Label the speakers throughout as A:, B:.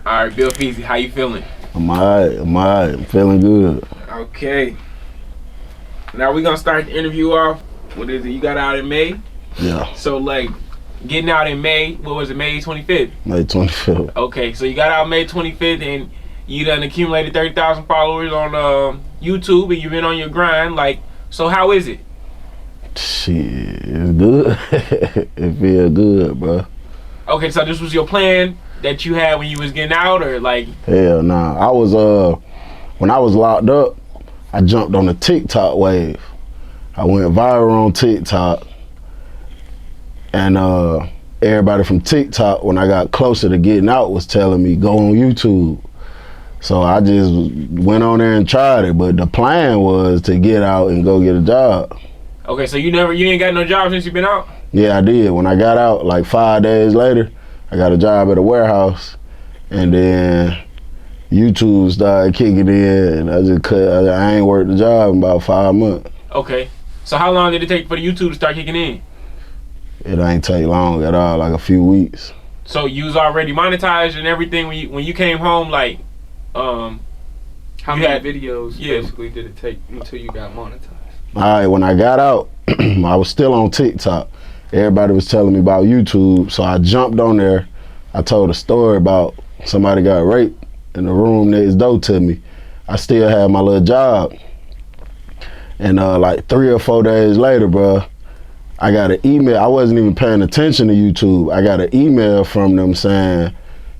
A: All right, BillFeezy, how you feeling?
B: I'm alright. I'm feeling good.
A: Okay. Now we're gonna start the interview off. What is it? You got out in May?
B: Yeah.
A: So like, getting out in May, what was it, May 25th?
B: May 25th.
A: Okay, so you got out May 25th and you done accumulated 30,000 followers on YouTube and you've been on your grind. Like, so how is it?
B: Shit, it's good. It feel good, bro.
A: Okay, so this was your plan that you had when you was getting out, or like?
B: Hell nah. I was when I was locked up, I jumped on the TikTok wave. I went viral on TikTok, and everybody from TikTok, when I got closer to getting out, was telling me go on YouTube. So I just went on there and tried it, but the plan was to get out and go get a job.
A: Okay, so you ain't got no job since you been out?
B: Yeah, I did. When I got out, like 5 days later, I got a job at a warehouse, and then YouTube started kicking in, and I ain't worked the job in about 5 months.
A: Okay, so how long did it take for the YouTube to start kicking in?
B: It ain't take long at all, like a few weeks.
A: So you was already monetized and everything when you came home, like,
C: how many videos basically did it take until you got monetized?
B: All right, when I got out, I was still on TikTok. Everybody was telling me about YouTube, so I jumped on there. I told a story about somebody got raped in the room next door to me. I still had my little job. And like 3 or 4 days later, bro, I got an email. I wasn't even paying attention to YouTube. I got an email from them saying,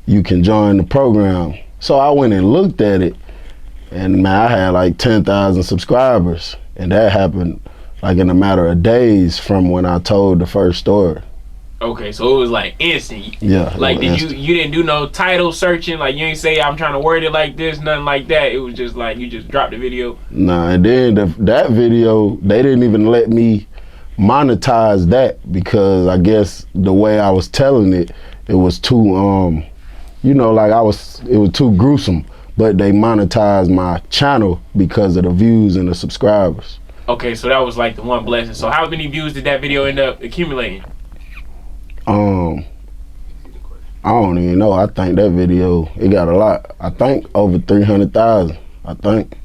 B: you can join the program. So I went and looked at it, and man, I had like 10,000 subscribers. And that happened like in a matter of days from when I told the first story.
A: Okay, so it was like instant.
B: Yeah.
A: Like, you didn't do no title searching? Like, you ain't say I'm trying to word it like this, nothing like that. It was just like you just dropped the video.
B: Nah, and then that video, they didn't even let me monetize that because I guess the way I was telling it, it was too you know, like it was too gruesome. But they monetized my channel because of the views and the subscribers.
A: Okay, so that was like the one blessing. So how many views did that video end up accumulating?
B: I don't even know. I think that video, it got a lot. I think over 300,000, I think.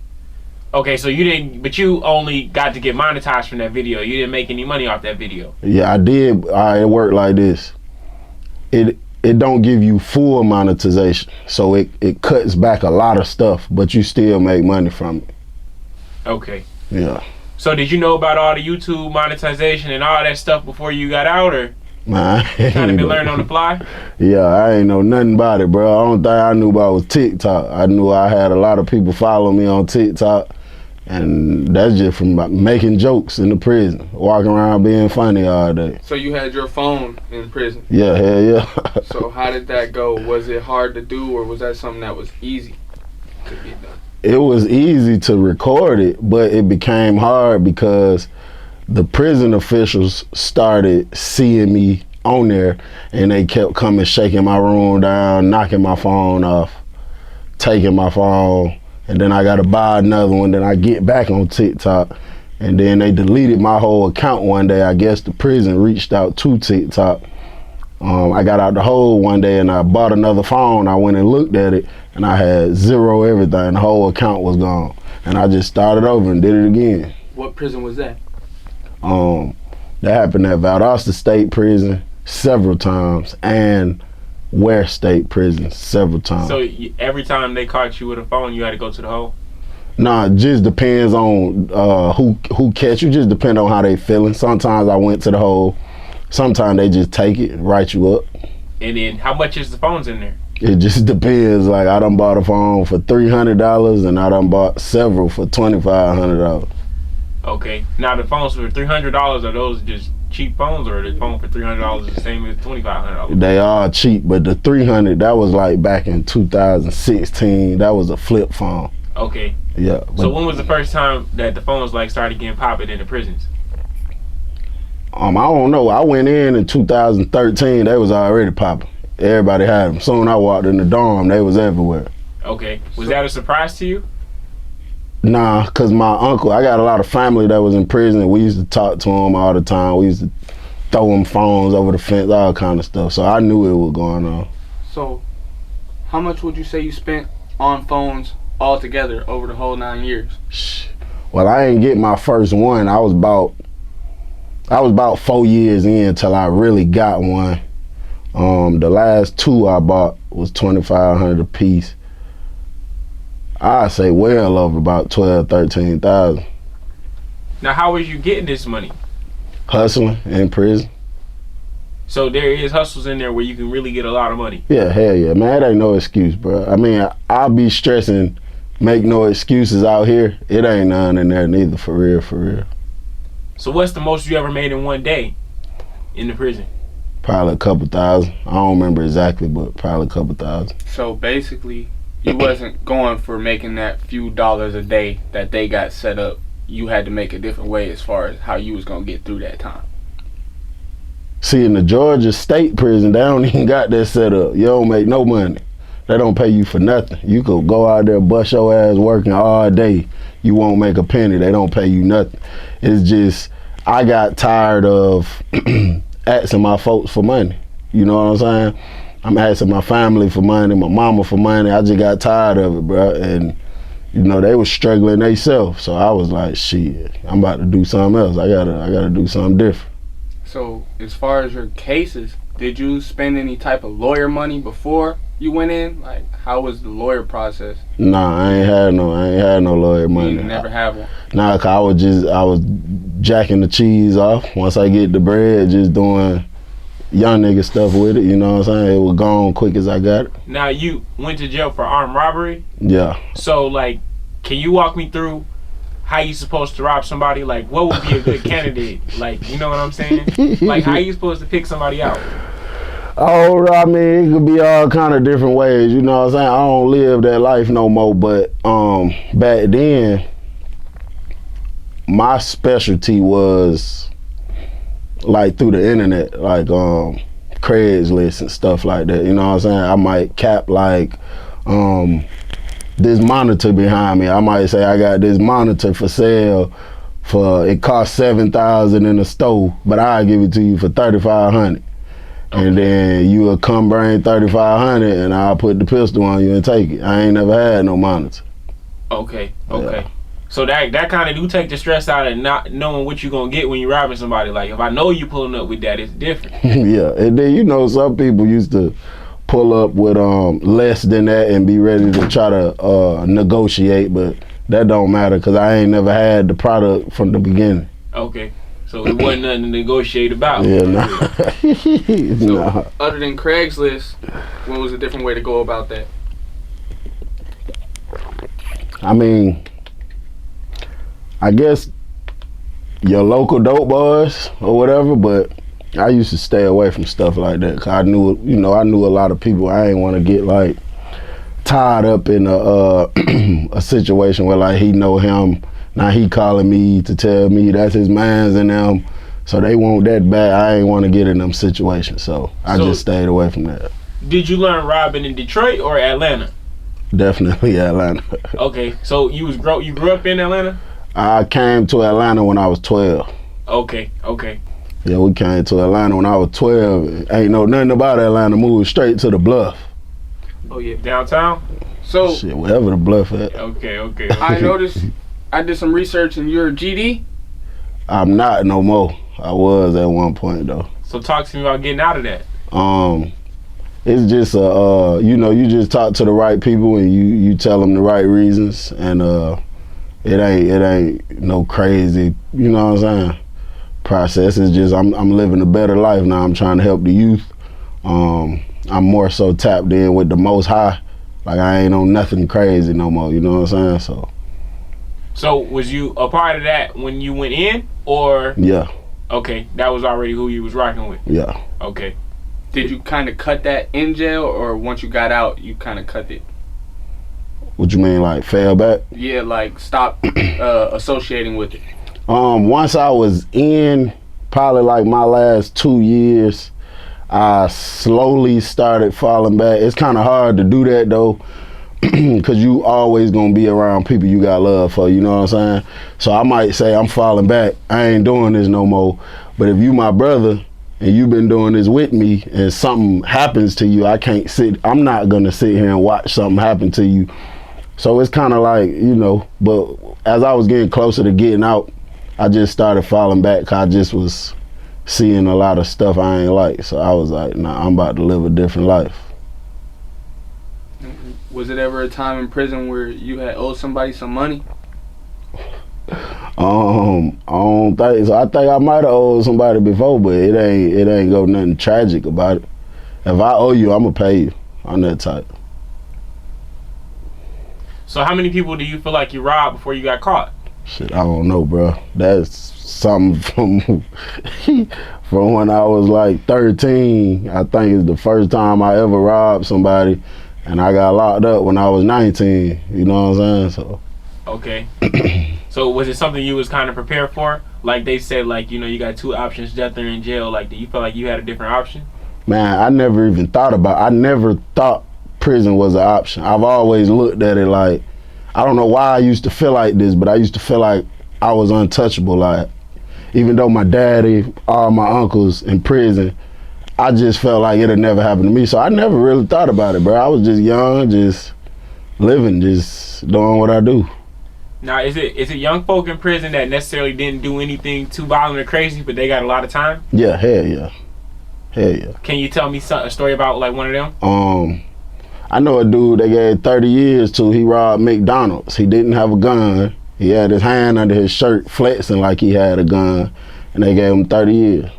A: Okay, so you only got to get monetized from that video. You didn't make any money off that video.
B: Yeah, I did. It worked like this. It don't give you full monetization, so it cuts back a lot of stuff, but you still make money from it.
A: Okay.
B: Yeah.
A: So did you know about all the YouTube monetization and all that stuff before you got out, or
B: man,
A: kind of been learning on the fly?
B: Yeah, I ain't know nothing about it, bro. The only thing I knew about was TikTok. I knew I had a lot of people follow me on TikTok, and that's just from making jokes in the prison, walking around being funny all day.
C: So you had your phone in prison?
B: Yeah, hell yeah.
C: So how did that go? Was it hard to do, or was that something that was easy to get done?
B: It was easy to record it, but it became hard because the prison officials started seeing me on there, and they kept coming, shaking my room down, knocking my phone off, taking my phone. And then I gotta buy another one. Then I get back on TikTok, and then they deleted my whole account one day. I guess the prison reached out to TikTok. I got out the hole one day and I bought another phone. I went and looked at it, and I had zero everything. The whole account was gone, and I just started over and did it again.
C: What prison was that?
B: That happened at Valdosta State Prison several times, and Ware State Prison several times.
A: So every time they caught you with a phone, you had to go to the hole?
B: Nah, it just depends on who catch you. Just depend on how they feeling. Sometimes I went to the hole. Sometimes they just take it and write you up.
A: And then how much is the phones in there?
B: It just depends. Like, I done bought a phone for $300, and I done bought several for $2,500.
A: Okay. Now the phones for $300, are those just cheap phones, or the phone for $300 is the same as $2,500?
B: They are cheap, but the $300, that was like back in 2016. That was a flip phone.
A: Okay.
B: Yeah.
A: So when was the first time that the phones like started getting popping in the prisons?
B: I don't know. I went in 2013. They was already popping. Everybody had them. Soon I walked in the dorm, they was everywhere.
A: Okay. Was that a surprise to you?
B: Nah, cause my uncle, I got a lot of family that was in prison. We used to talk to him all the time. We used to throw him phones over the fence, all kind of stuff. So I knew it was going on.
C: So How much would you say you spent on phones altogether over the whole 9 years?
B: Well, I didn't get my first one. I was about 4 years in till I really got one. The last two I bought was $2,500 a piece. I'd say well over about 12, 13,000.
A: Now, how was you getting this money?
B: Hustling in prison.
A: So there is hustles in there where you can really get a lot of money.
B: Yeah, hell yeah, man. It ain't no excuse, bro. I mean, I'll be stressing, make no excuses out here. It ain't none in there neither, for real, for real.
A: So what's the most you ever made in one day in the prison?
B: Probably a couple thousand. I don't remember exactly, but probably a couple thousand.
C: So basically, you wasn't going for making that few dollars a day that they got set up. You had to make a different way as far as how you was gonna get through that time.
B: See, in the Georgia State prison, they don't even got that set up. You don't make no money. They don't pay you for nothing. You could go out there, bust your ass working all day. You won't make a penny. They don't pay you nothing. It's just, I got tired of asking my folks for money. You know what I'm saying? I'm asking my family for money, my mama for money. I just got tired of it, bro. And, you know, they was struggling themselves. So I was like, shit, I'm about to do something else. I gotta do something different.
C: So as far as your cases, did you spend any type of lawyer money before you went in? Like, how was the lawyer process?
B: Nah, I ain't had no lawyer money.
C: You never have one?
B: Nah, 'cause I was jacking the cheese off. Once I get the bread, just doing young nigga stuff with it, you know what I'm saying? It was gone quick as I got it.
A: Now, you went to jail for armed robbery.
B: Yeah.
A: So, like, can you walk me through how you supposed to rob somebody? Like, what would be a good candidate? Like, you know what I'm saying? Like, how you supposed to pick somebody out?
B: Oh, I mean, it could be all kind of different ways, you know what I'm saying? I don't live that life no more, but back then, my specialty was like through the internet, like Craigslist and stuff like that, you know what I'm saying? I might cap like this monitor behind me. I might say I got this monitor for sale for, it costs $7,000 in the store, but I'll give it to you for $3,500. And then you will come bring $3,500 and I'll put the pistol on you and take it. I ain't never had no monitor.
A: Okay.
B: Yeah.
A: So that kind of do take the stress out of not knowing what you're going to get when you're robbing somebody. Like, if I know you pulling up with that, it's different.
B: Yeah, and then you know some people used to pull up with less than that and be ready to try to negotiate, but that don't matter because I ain't never had the product from the beginning.
A: Okay. So it wasn't nothing to negotiate about.
B: Yeah, nah.
C: So,
B: Nah.
C: other than Craigslist, what was a different way to go about that?
B: I mean, I guess your local dope bars or whatever, but I used to stay away from stuff like that because I knew a lot of people. I ain't want to get like tied up in a situation where like he know him. Now he calling me to tell me that's his mans and them, so they want that bad. I ain't want to get in them situations, so I just stayed away from that.
A: Did you learn robbing in Detroit or Atlanta?
B: Definitely Atlanta.
A: Okay, so you grew up in Atlanta?
B: I came to Atlanta when I was 12.
A: Okay.
B: Yeah, we came to Atlanta when I was 12. Ain't know nothing about Atlanta. Moved straight to the Bluff.
C: Oh yeah,
A: Downtown?
C: So
B: Shit, wherever the Bluff at.
A: Okay.
C: I noticed. I did some research and you're a GD.
B: I'm not no more. I was at one point though.
A: So talk to me about getting out of that.
B: It's just you just talk to the right people and you tell them the right reasons, and it ain't no crazy, you know what I'm saying, process. It's just I'm living a better life now. I'm trying to help the youth. I'm more so tapped in with the Most High. Like I ain't on nothing crazy no more, you know what I'm saying?
A: So was you a part of that when you went in, or?
B: Yeah.
A: Okay, that was already who you was rocking with.
B: Yeah.
A: Okay.
C: Did you kind of cut that in jail, or once you got out, you kind of cut it?
B: What you mean, like fell back?
C: Yeah, like stop associating with it.
B: Once I was in, probably like my last 2 years, I slowly started falling back. It's kind of hard to do that though, because you always gonna be around people you got love for, you know what I'm saying? So I might say I'm falling back, I ain't doing this no more. But if you my brother and you've been doing this with me, and something happens to you, I'm not gonna sit here and watch something happen to you. So it's kind of like, you know, but as I was getting closer to getting out, I just started falling back. 'Cause I just was seeing a lot of stuff I ain't like. So I was like, nah, I'm about to live a different life.
C: Was it ever a time in prison where you had owed somebody some money?
B: I don't think so. I think I might have owed somebody before, but it ain't go nothing tragic about it. If I owe you, I'ma pay you. I'm that type.
A: So how many people do you feel like you robbed before you got caught?
B: Shit, I don't know, bro. That's something from from when I was like 13. I think it's the first time I ever robbed somebody, and I got locked up when I was 19. You know what I'm saying? So.
A: Okay. So was it something you was kind of prepared for? Like they said, like, you know, you got two options, death or in jail. Like, do you feel like you had a different option?
B: Man, I never even thought I never thought prison was an option. I've always looked at it like, I don't know why I used to feel like this, but I used to feel like I was untouchable. Like, even though my daddy, all my uncles in prison, I just felt like it'd never happen to me. So I never really thought about it, bro. I was just young, just living, just doing what I do.
A: Now, is it young folk in prison that necessarily didn't do anything too violent or crazy, but they got a lot of time?
B: Yeah, hell yeah. Hell yeah.
A: Can you tell me a story about like one of them?
B: I know a dude they gave 30 years to. He robbed McDonald's. He didn't have a gun. He had his hand under his shirt flexing like he had a gun, and they gave him 30 years.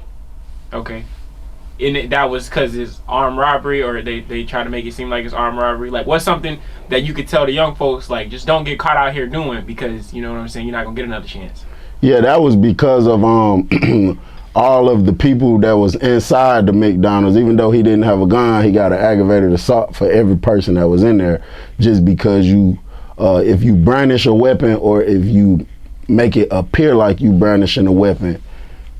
A: Okay. And that was because it's armed robbery, or they try to make it seem like it's armed robbery? Like, what's something that you could tell the young folks, like, just don't get caught out here doing, because, you know what I'm saying, you're not going to get another chance?
B: Yeah, that was because of all of the people that was inside the McDonald's. Even though he didn't have a gun, he got an aggravated assault for every person that was in there, just because you, if you brandish a weapon, or if you make it appear like you brandishing a weapon,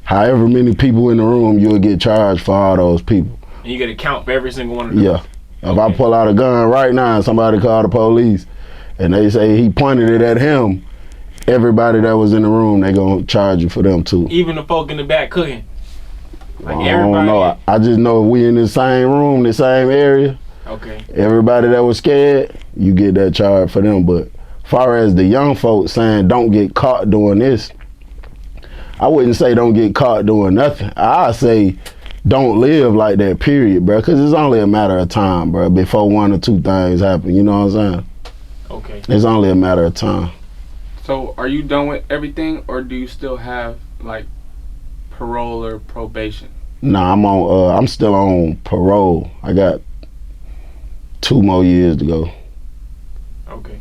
B: however many people in the room, you'll get charged for all those people.
A: And you get a count for every single one of them?
B: Yeah. If I pull out a gun right now and somebody call the police and they say he pointed it at him, everybody that was in the room, they gonna charge you for them too.
A: Even the folk in the back cooking? Like,
B: I don't know. I just know if we in the same room, the same area,
A: okay,
B: everybody that was scared, you get that charge for them. But far as the young folks saying don't get caught doing this, I wouldn't say don't get caught doing nothing. I say don't live like that, period, bro. Because it's only a matter of time, bro, before one or two things happen. You know what I'm saying?
A: Okay.
B: It's only a matter of time.
C: So are you done with everything, or do you still have like parole or probation?
B: Nah, I'm still on parole. I got 2 more years to go.
A: Okay.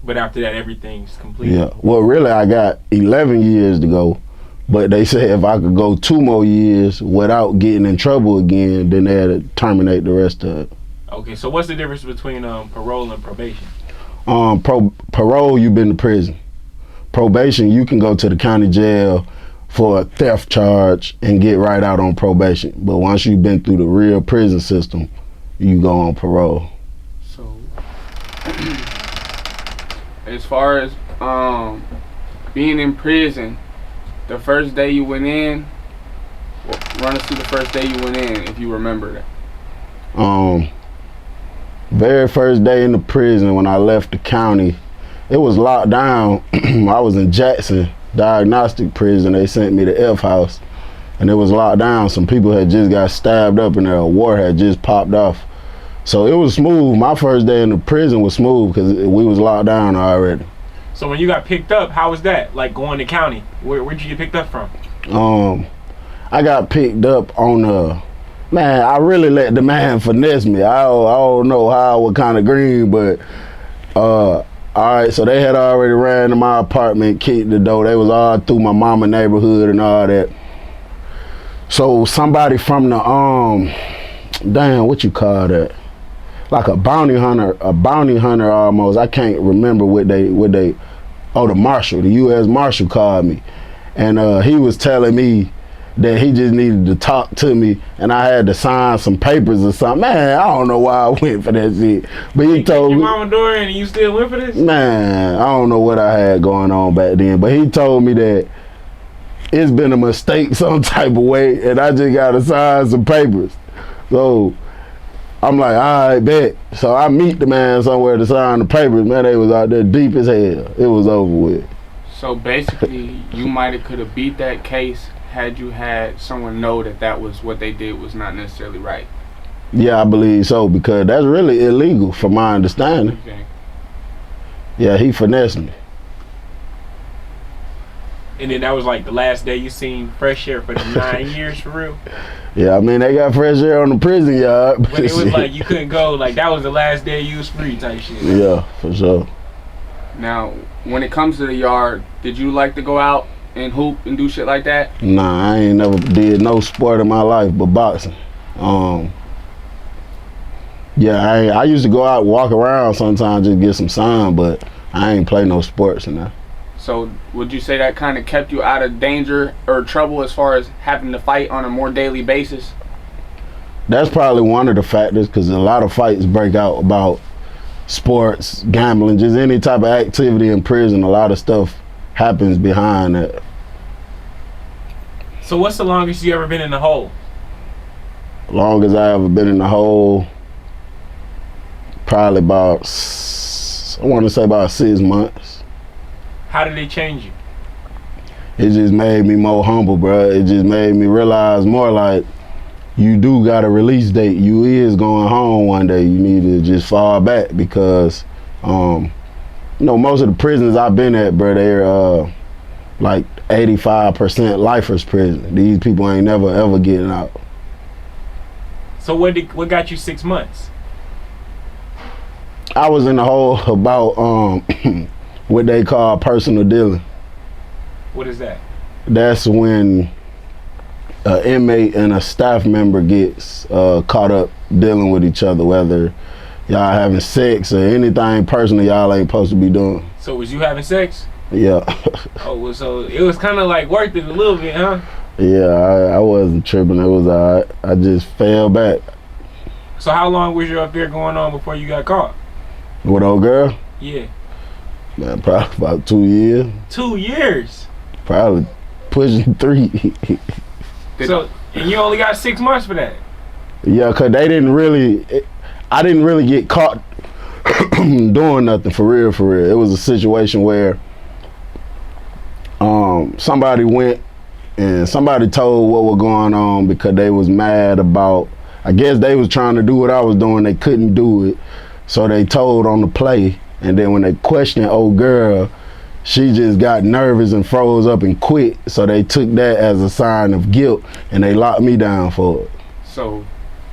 A: But after that, everything's complete?
B: Yeah. Well, really, I got 11 years to go. But they said if I could go 2 more years without getting in trouble again, then they had to terminate the rest of it.
A: Okay, so what's the difference between parole and probation?
B: Parole, you've been to prison. Probation, you can go to the county jail for a theft charge and get right out on probation. But once you've been through the real prison system, you go on parole.
C: So, as far as being in prison, the first day you went in, run us through the first day you went in, if you remember that.
B: Very first day in the prison, when I left the county, it was locked down. I was in Jackson Diagnostic Prison. They sent me to F House, and it was locked down. Some people had just got stabbed up in there. A war had just popped off. So it was smooth. My first day in the prison was smooth because we was locked down already.
A: So when you got picked up, how was that? Like going to county? Where'd you get picked up from?
B: I got picked up on man, I really let the man finesse me. I don't know how, what kind of green, but all right, so they had already ran to my apartment, kicked the door. They was all through my mama neighborhood and all that. So somebody from the damn, what you call that? Like a bounty hunter almost. I can't remember what they the marshal, the U.S. Marshal called me, and he was telling me that he just needed to talk to me, and I had to sign some papers or something. Man, I don't know why I went for that shit. But he told me,
A: your mama door and you still went for this?
B: Man, I don't know what I had going on back then, but he told me that it's been a mistake some type of way, and I just gotta sign some papers. So I'm like, all right, bet. So I meet the man somewhere to sign the papers. Man, they was out there deep as hell. It was over with.
C: So basically, you might have could have beat that case had you had someone know that that was what they did was not necessarily right.
B: Yeah, I believe so, because that's really illegal from my understanding.
C: Okay.
B: Yeah, he finessed me.
A: And then that was like the last day you seen fresh air for the 9 years for real.
B: Yeah, I mean, they got fresh air on the prison yard.
A: But it was like you couldn't go, like that was the last day you was free type shit.
B: Yeah, for sure.
C: Now, when it comes to the yard, did you like to go out and hoop and do shit like that?
B: Nah, I ain't never did no sport in my life but boxing. Yeah, I used to go out and walk around sometimes just get some sun, but I ain't play no sports in there.
C: So would you say that kind of kept you out of danger or trouble as far as having to fight on a more daily basis?
B: That's probably one of the factors, because a lot of fights break out about sports, gambling, just any type of activity in prison. A lot of stuff happens behind that.
A: So what's the longest you ever been in the hole?
B: Long as I ever been in the hole, probably about, I want to say about 6 months.
A: How did it change you?
B: It just made me more humble, bro. It just made me realize more like, you do got a release date. You is going home one day. You need to just fall back, because, you know, most of the prisons I've been at, bro, they're like 85% lifers prison. These people ain't never ever getting out.
A: So what got you 6 months?
B: I was in the hole about what they call personal dealing.
A: What is that?
B: That's when an inmate and a staff member gets caught up dealing with each other, whether y'all having sex or anything personal y'all ain't supposed to be doing.
A: So was you having sex?
B: Yeah.
A: Oh, well, so it was kind of like worth it a little bit, huh?
B: Yeah, I wasn't tripping. It was all right. I just fell back.
A: So how long was your affair going on before you got caught?
B: With old girl?
A: Yeah.
B: Man, probably about 2 years.
A: 2 years?
B: Probably pushing 3.
A: So, and you only got 6 months for that?
B: Yeah, because I didn't really get caught doing nothing for real, for real. It was a situation where somebody went and somebody told what was going on because they was mad about, I guess they was trying to do what I was doing, they couldn't do it, so they told on the play, and then when they questioned old girl, she just got nervous and froze up and quit, so they took that as a sign of guilt and they locked me down for it.
C: So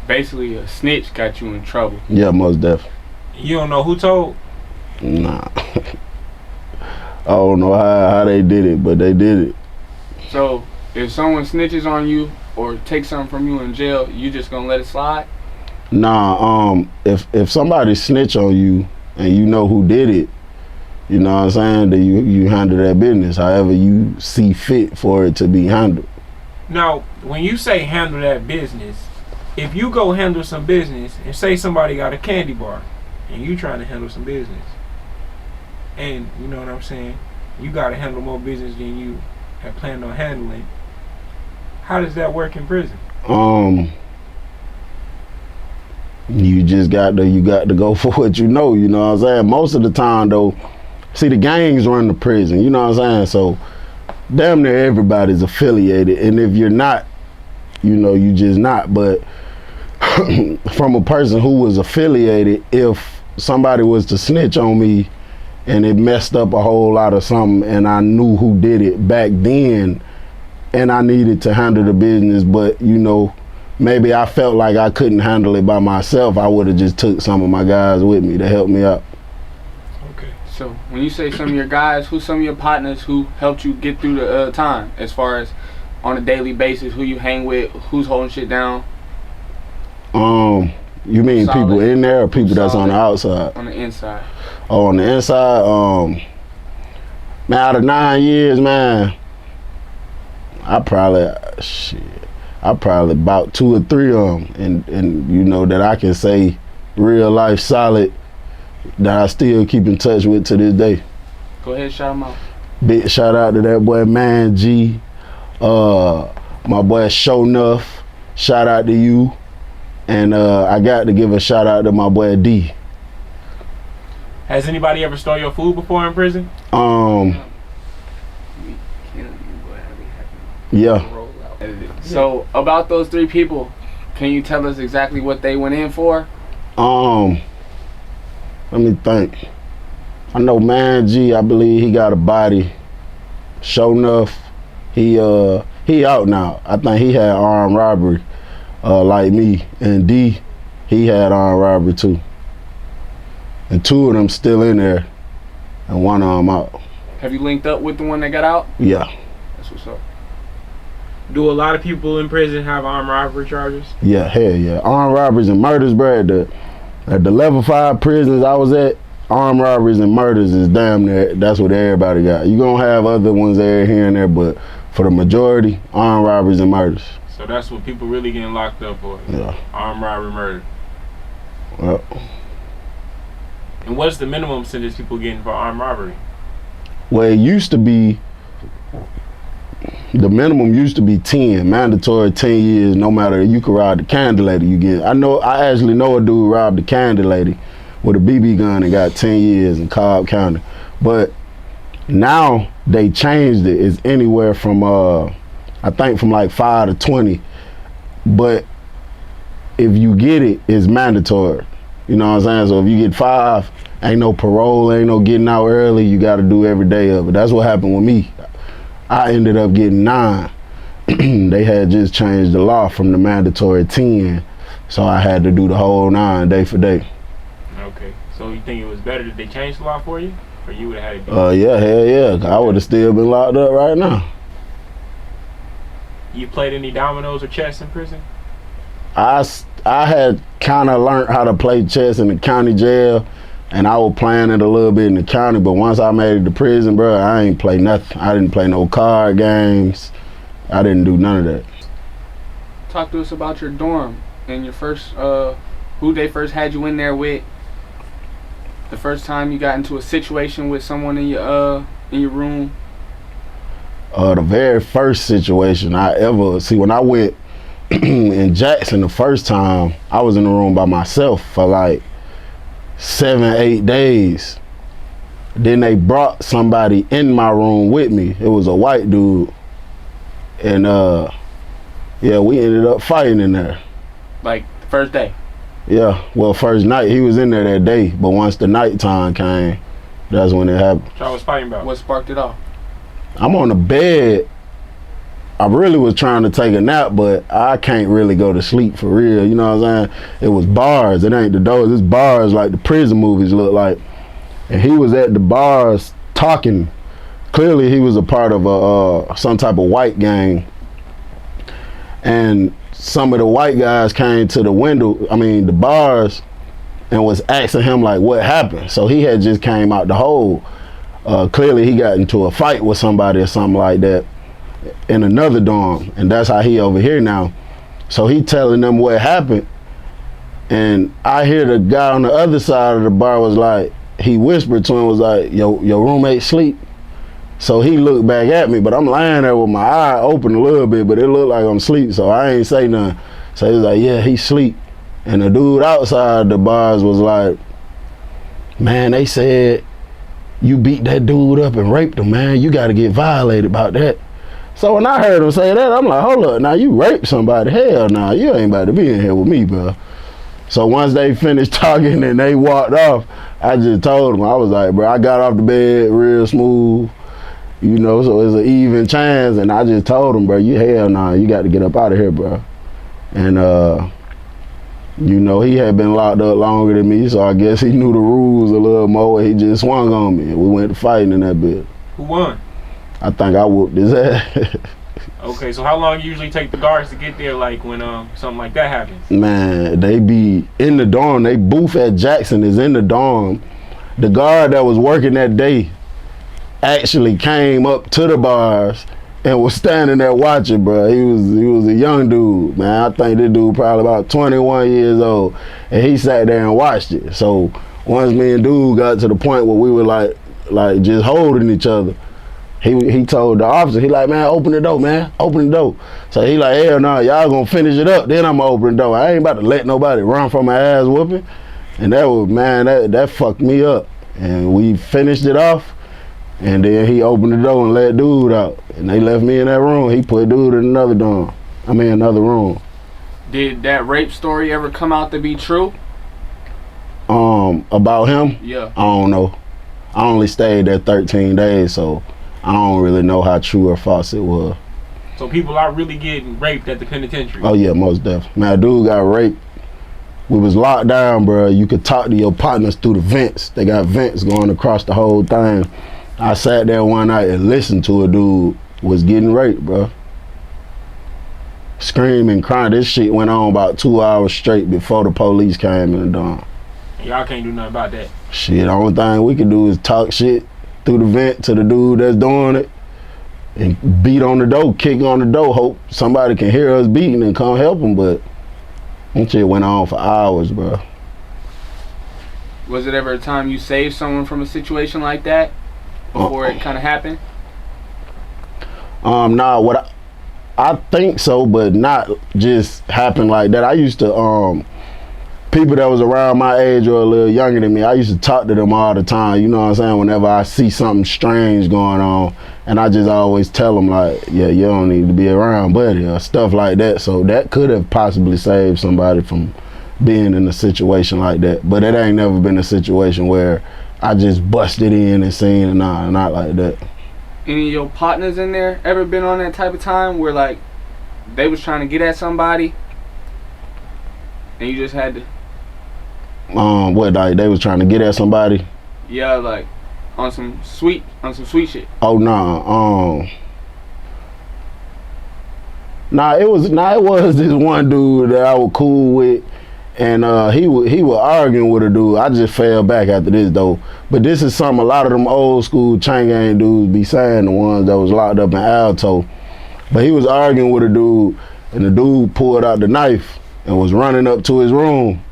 C: basically a snitch got you in trouble.
B: Yeah, most definitely.
A: You don't know who told?
B: Nah. I don't know how they did it, but they did it.
C: So if someone snitches on you or takes something from you in jail, you just gonna let it slide?
B: Nah, if somebody snitch on you and you know who did it, you know what I'm saying, then you handle that business however you see fit for it to be handled.
A: Now, when you say handle that business, if you go handle some business and say somebody got a candy bar and you trying to handle some business, and you know what I'm saying, you got to handle more business than you have planned on handling, how does that work in prison?
B: You just got to go for what you know what I'm saying. Most of the time though, see, the gangs run the prison, you know what I'm saying, so damn near everybody's affiliated, and if you're not, you know, you just not. But from a person who was affiliated, if somebody was to snitch on me and it messed up a whole lot of something and I knew who did it back then and I needed to handle the business, but you know, maybe I felt like I couldn't handle it by myself, I would have just took some of my guys with me to help me out.
A: Okay.
C: So when you say some of your guys, who's some of your partners who helped you get through the time, as far as on a daily basis, who you hang with, who's holding shit down?
B: You mean
C: Solid.
B: people in there or people that's on
C: Solid.
B: the outside?
C: On the inside.
B: Oh, on the inside, man, out of 9 years, man, I probably about 2 or 3 of them, and you know, that I can say real life solid, that I still keep in touch with to this day.
C: Go ahead, shout them out.
B: Big shout out to that boy Man G, My boy Show Nuff, shout out to you. And I got to give a shout out to my boy D.
A: Has anybody ever stole your food before in prison?
B: Yeah.
C: So about those 3 people, can you tell us exactly what they went in for?
B: Let me think. I know Man G, I believe he got a body. Show Nuff, he out now. I think he had armed robbery, like me. And D, he had armed robbery too. And 2 of them still in there, and 1 of them out.
C: Have you linked up with the one that got out?
B: Yeah.
C: That's what's up.
A: Do a lot of people in prison have armed robbery charges?
B: Yeah, hell yeah. Armed robberies and murders, bro. At the level 5 prisons I was at, armed robberies and murders is damn near, that's what everybody got. You gonna have other ones there, here and there, but for the majority, armed robberies and murders.
A: So that's what people really getting locked up for?
B: Yeah.
A: Armed robbery, murder.
B: Well.
A: And what's the minimum sentence people getting for armed robbery?
B: Well, it used to be, the minimum used to be 10, mandatory 10 years, no matter, you could rob the candy lady you get. I actually know a dude robbed the candy lady with a BB gun and got 10 years in Cobb County. But now they changed it. It's anywhere from, I think from like 5 to 20. But if you get it, it's mandatory. You know what I'm saying? So if you get 5, ain't no parole, ain't no getting out early, you gotta do every day of it. That's what happened with me. I ended up getting 9. They had just changed the law from the mandatory 10, so I had to do the whole 9 day for day.
A: Okay, so you think it was better that they changed the law for you? Or you would have had it do
B: Yeah, hell yeah. I would have still been locked up right now.
A: You played any dominoes or chess in prison?
B: I had kind of learned how to play chess in the county jail, and I was playing it a little bit in the county, but once I made it to prison, bro, I ain't play nothing. I didn't play no card games. I didn't do none of that.
C: Talk to us about your dorm and your first, who they first had you in there with. The first time you got into a situation with someone in your room.
B: The very first situation I ever, see, when I went in Jackson the first time, I was in the room by myself for like 7, 8 days. Then they brought somebody in my room with me. It was a white dude. And yeah, we ended up fighting in there.
C: Like the first day?
B: Yeah, well, first night. He was in there that day, but once the nighttime came, that's when it happened.
A: What y'all was fighting about?
C: What sparked it off?
B: I'm on the bed. I really was trying to take a nap, but I can't really go to sleep for real. You know what I'm saying? It was bars. It ain't the doors. It's bars like the prison movies look like. And he was at the bars talking. Clearly, he was a part of some type of white gang. And some of the white guys came to the window, the bars, and was asking him like, what happened? So he had just came out the hole. Clearly, he got into a fight with somebody or something like that in another dorm, and that's how he over here now. So he telling them what happened, and I hear the guy on the other side of the bar was like, he whispered to him, was like, your roommate sleep? So he looked back at me, but I'm lying there with my eye open a little bit, but it looked like I'm asleep, so I ain't say nothing. So he was like, yeah, he sleep. And the dude outside the bars was like, man, they said you beat that dude up and raped him, man. You gotta get violated about that. So when I heard him say that, I'm like, hold up, now you raped somebody? Hell nah, you ain't about to be in here with me, bro. So once they finished talking and they walked off, I just told them, I was like, bro, I got off the bed real smooth, you know, so it's an even chance. And I just told him, bro, hell nah, you got to get up out of here, bro. And, you know, he had been locked up longer than me, so I guess he knew the rules a little more. He just swung on me. We went to fighting in that bit.
A: Who won?
B: I think I whooped his ass.
A: Okay, so how long you usually take the guards to get there, like when something like that happens?
B: Man, they be in the dorm. They booth at Jackson is in the dorm. The guard that was working that day actually came up to the bars and was standing there watching, bro. He was a young dude, man. I think this dude probably about 21 years old, and he sat there and watched it. So once me and dude got to the point where we were like just holding each other, He told the officer, he like, man, open the door, man, open the door. So he like, hell no, y'all gonna finish it up, then I'm gonna open the door. I ain't about to let nobody run from my ass whooping. And that was, man, that fucked me up. And we finished it off, and then he opened the door and let dude out. And they left me in that room. He put dude in another dorm. Another room.
C: Did that rape story ever come out to be true?
B: About him?
C: Yeah.
B: I don't know. I only stayed there 13 days, so I don't really know how true or false it was.
A: So people are really getting raped at the penitentiary?
B: Oh yeah, most definitely. Man, dude got raped. We was locked down, bro. You could talk to your partners through the vents. They got vents going across the whole thing. I sat there one night and listened to a dude was getting raped, bro. Screaming, crying. This shit went on about 2 hours straight before the police came in the dorm.
A: Y'all can't do nothing about that.
B: Shit, the only thing we can do is talk shit through the vent to the dude that's doing it and beat on the door, kick on the door, hope somebody can hear us beating and come help him, but that shit went on for hours, bro.
C: Was it ever a time you saved someone from a situation like that before it kind of happened?
B: Nah, I think so, but not just happen like that. I used to, people that was around my age or a little younger than me, I used to talk to them all the time, you know what I'm saying, whenever I see something strange going on, and I just always tell them like, yeah, you don't need to be around buddy, or stuff like that. So that could have possibly saved somebody from being in a situation like that, but it ain't never been a situation where I just busted in and seen it, not like that.
C: Any of your partners in there ever been on that type of time where like they was trying to get at somebody and you just had to
B: what, like they was trying to get at somebody?
C: Yeah, like on some sweet shit.
B: Oh nah, it was this one dude that I was cool with, and he was arguing with a dude. I just fell back after this though. But this is something a lot of them old school chain gang dudes be saying, the ones that was locked up in Alto. But he was arguing with a dude, and the dude pulled out the knife and was running up to his room.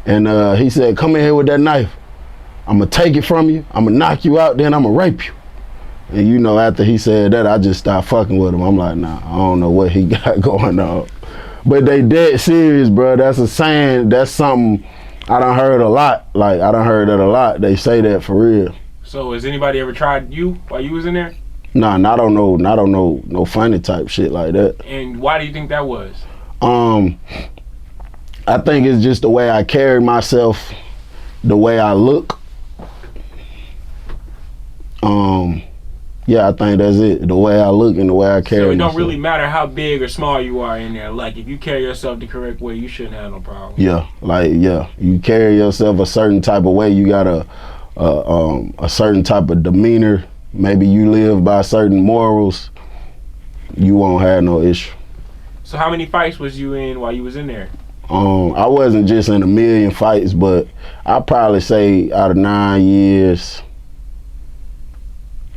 B: And he said, come in here with that knife. I'm gonna take it from you, I'm gonna knock you out, then I'm gonna rape you. And you know, after he said that, I just stopped fucking with him. I'm like, nah, I don't know what he got going on. But they dead serious, bro. That's a saying, that's something I done heard a lot. Like, I done heard that a lot. They say that for real.
A: So has anybody ever tried you while you was in there?
B: Nah, I don't know no funny type shit like that.
A: And why do you think that was?
B: I think it's just the way I carry myself, the way I look. Yeah, I think that's it. The way I look and the way I carry myself. So it don't
A: really matter how big or small you are in there. Like, if you carry yourself the correct way, you shouldn't have no problem.
B: Yeah, you carry yourself a certain type of way. You got a certain type of demeanor. Maybe you live by certain morals. You won't have no issue.
A: So how many fights was you in while you was in there?
B: I wasn't just in a million fights, but I'd probably say out of 9 years,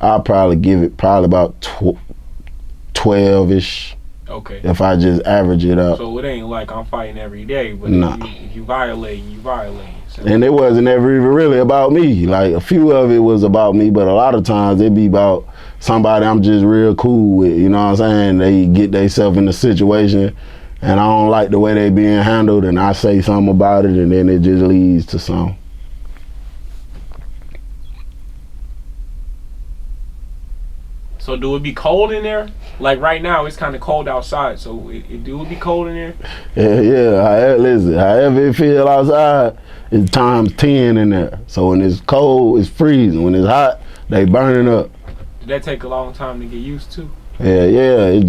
B: I'll probably give it about 12-ish.
A: Okay.
B: If I just average it up.
A: So it ain't like I'm fighting every day, but
B: nah.
A: if you violate, you violate. So.
B: And it wasn't ever even really about me. Like, a few of it was about me, but a lot of times it be about somebody I'm just real cool with, you know what I'm saying? They get themselves in a situation and I don't like the way they being handled, and I say something about it, and then it just leads to something.
A: So do it be cold in there? Like right now, it's kind of cold outside, so it do it be cold in there?
B: Yeah. Listen, however it feel outside, it's times 10 in there. So when it's cold, it's freezing. When it's hot, they burning up.
A: Did that take a long time to get used to?
B: Yeah,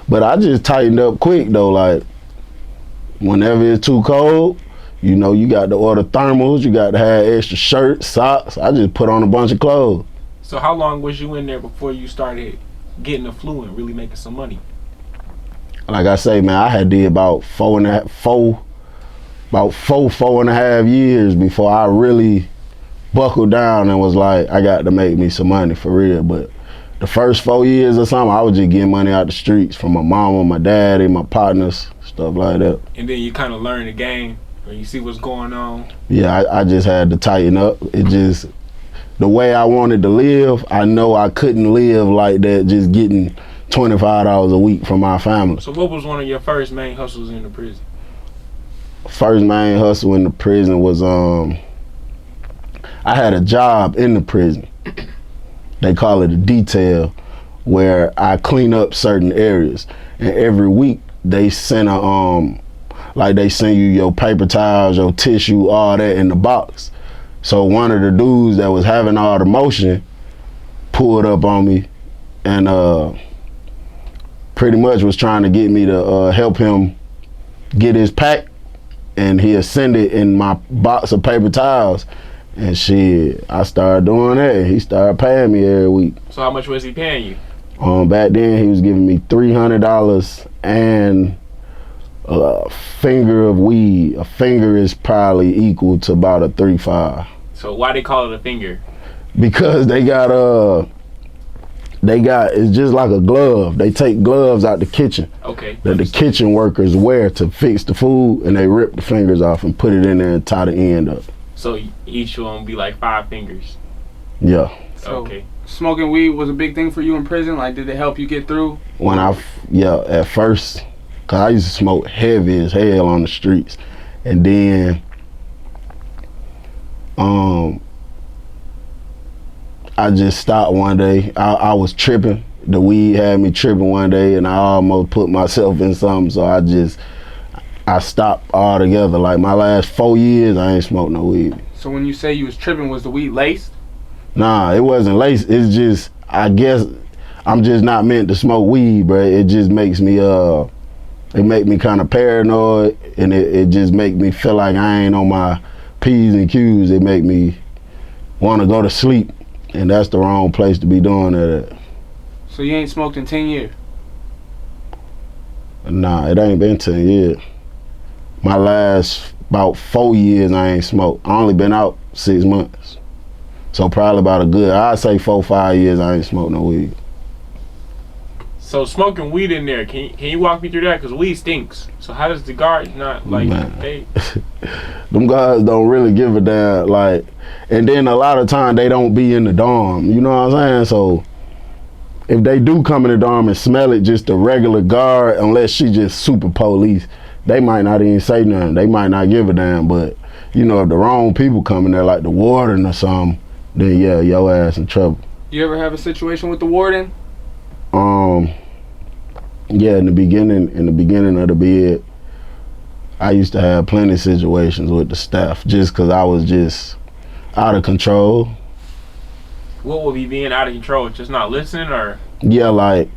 B: but I just tightened up quick though. Like, whenever it's too cold, you know, you got to order thermals, you got to have extra shirts, socks. I just put on a bunch of clothes.
A: So how long was you in there before you started getting affluent, really making some money?
B: Like I say, man, I had did about four and a half years before I really buckled down and was like, I got to make me some money for real. But the first 4 years or something, I was just getting money out the streets from my mama, my daddy, my partners, stuff like that.
A: And then you kind of learn the game, or you see what's going on.
B: Yeah, I just had to tighten up. the way I wanted to live, I know I couldn't live like that just getting $25 a week from my family.
A: So what was one of your first main hustles in the prison?
B: First main hustle in the prison was I had a job in the prison. They call it a detail, where I clean up certain areas, and every week they send they send you your paper towels, your tissue, all that in the box. So one of the dudes that was having all the motion pulled up on me and pretty much was trying to get me to help him get his pack, and he ascended in my box of paper towels. And shit, I started doing that. He started paying me every week.
A: So how much was he paying you?
B: Back then he was giving me $300 and a finger of weed. A finger is probably equal to about a 3.5.
A: So why they call it a finger?
B: Because they got it's just like a glove. They take gloves out the kitchen.
A: Okay.
B: That the kitchen workers wear to fix the food, and they rip the fingers off and put it in there and tie the end up.
A: So each one be like 5 fingers.
B: Yeah.
C: So
A: Okay.
C: smoking weed was a big thing for you in prison? Like, did it help you get through?
B: At first, cause I used to smoke heavy as hell on the streets, and then I just stopped one day. I was tripping. The weed had me tripping one day, and I almost put myself in something. So I stopped altogether. Like my last 4 years, I ain't smoked no weed.
C: So when you say you was tripping, was the weed laced?
B: Nah, it wasn't laced. It's just, I guess I'm just not meant to smoke weed, bro. It just makes me it make me kind of paranoid, and it just make me feel like I ain't on my P's and Q's. It make me want to go to sleep, and that's the wrong place to be doing that at.
C: So you ain't smoked in 10 years?
B: Nah, it ain't been 10 years. My last about 4 years I ain't smoked. I only been out 6 months. So probably about I'd say 4 or 5 years I ain't smoked no weed.
A: So smoking weed in there, can you walk me through that? Because weed stinks. So how does the guards not like they?
B: Them guys don't really give a damn, like, and then a lot of time they don't be in the dorm. You know what I'm saying? So if they do come in the dorm and smell it, just a regular guard, unless she just super police, they might not even say nothing. They might not give a damn. But you know, if the wrong people come in there, like the warden or something, then yeah, your ass in trouble.
C: You ever have a situation with the warden?
B: Yeah, in the beginning of the bid, I used to have plenty of situations with the staff just because I was just out of control.
A: What would be being out of control? Just not listening, or?
B: Yeah, like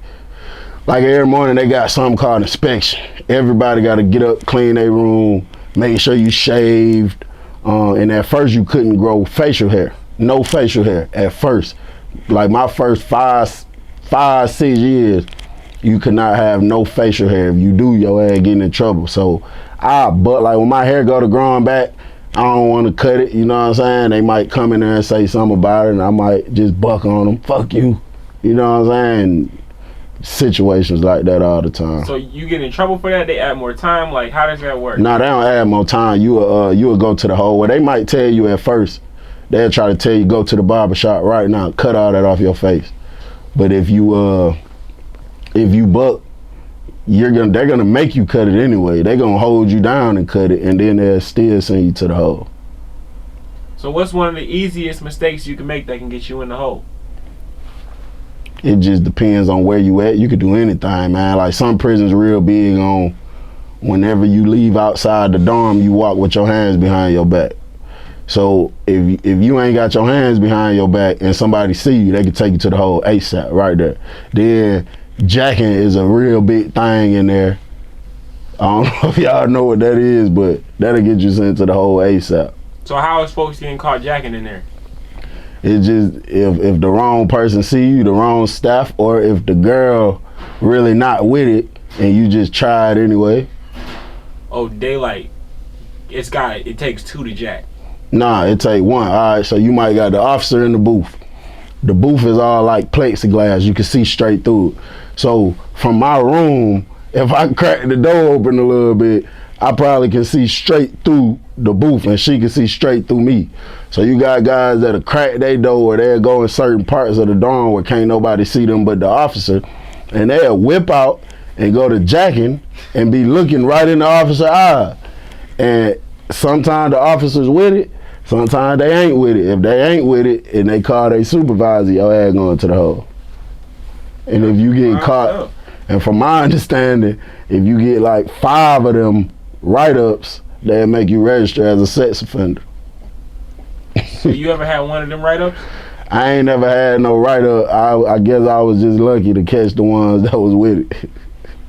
B: every morning they got something called inspection. Everybody got to get up, clean their room, make sure you shaved. And at first you couldn't grow facial hair. No facial hair at first. Like my first 5-6 years, you could not have no facial hair. If you do, your ass getting in trouble. So but like when my hair go to growing back, I don't want to cut it, you know what I'm saying? They might come in there and say something about it, and I might just buck on them. Fuck you. You know what I'm saying? Situations like that all the time.
A: So you get in trouble for that? They add more time? Like, how does that work?
B: Nah, they don't add more time. You will go to the hole where they might tell you at first. They'll try to tell you, go to the barber shop right now, cut all that off your face. But if you buck, they're gonna make you cut it anyway. They're gonna hold you down and cut it, and then they'll still send you to the hole.
A: So what's one of the easiest mistakes you can make that can get you in the hole?
B: It just depends on where you at. You could do anything, man. Like some prisons real big on whenever you leave outside the dorm, you walk with your hands behind your back. So if you ain't got your hands behind your back and somebody see you, they can take you to the hole ASAP right there. Then jacking is a real big thing in there. I don't know if y'all know what that is, but that'll get you sent to the hole ASAP.
A: So how is folks getting caught jacking in there?
B: It's just if the wrong person see you, the wrong staff, or if the girl really not with it and you just try it anyway.
A: Oh, daylight. It takes 2 to jack.
B: Nah, it take 1. All right, so you might got the officer in the booth. The booth is all like plexiglass. You can see straight through it. So from my room, if I crack the door open a little bit, I probably can see straight through the booth and she can see straight through me. So you got guys that'll crack their door or they'll go in certain parts of the dorm where can't nobody see them but the officer, and they'll whip out and go to jacking and be looking right in the officer's eye. And sometimes the officer's with it, sometimes they ain't with it. If they ain't with it and they call their supervisor, your ass going to the hole. And if you get caught, and from my understanding, if you get like 5 of them write-ups, they'll make you register as a sex offender.
A: So you ever had one of them write-ups?
B: I ain't never had no write-up. I guess I was just lucky to catch the ones that was with it.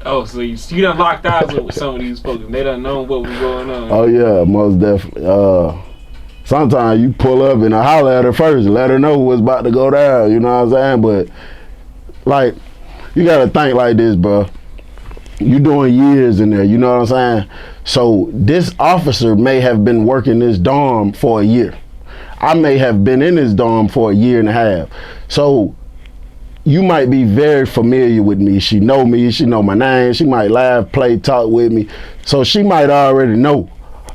A: Oh, so you done locked eyes with some of these folks. They done know what was going on.
B: Oh yeah, most definitely. Sometimes you pull up and I holler at her first, let her know what's about to go down, you know what I'm saying? But like, you gotta think like this, bro. You doing years in there, you know what I'm saying? So this officer may have been working this dorm for a year. I may have been in this dorm for a year and a half. So you might be very familiar with me. She know me, she know my name, she might laugh, play, talk with me. So she might already know,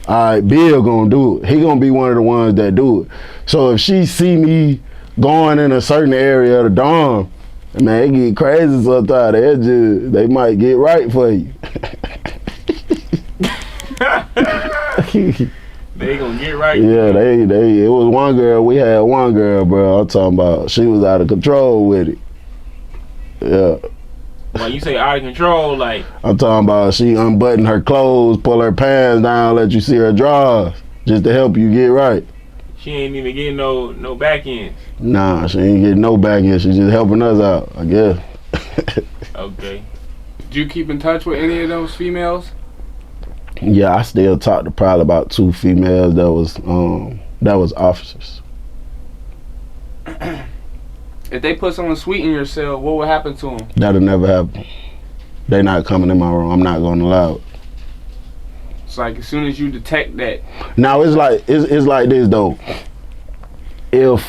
B: all right, Bill gonna do it. He gonna be one of the ones that do it. So if she see me going in a certain area of the dorm, man, it get crazy sometimes. They might get right for you.
A: They gonna get right.
B: Yeah, it was one girl, we had one girl, bro, I'm talking about, she was out of control with it. Yeah.
A: When you say out of control, like,
B: I'm talking about she unbutton her clothes, pull her pants down, let you see her drawers, just to help you get right.
A: she ain't even getting no back ends.
B: Nah, she ain't getting no back end. She's just helping us out, I guess.
A: Okay.
C: Do you keep in touch with any of those females?
B: Yeah, I still talk to probably about 2 females that was officers.
C: If they put something sweet in your cell, what would happen to them?
B: That'll never happen. They not coming in my room. I'm not gonna allow it.
C: It's like as soon as you detect that.
B: Now it's like this though. If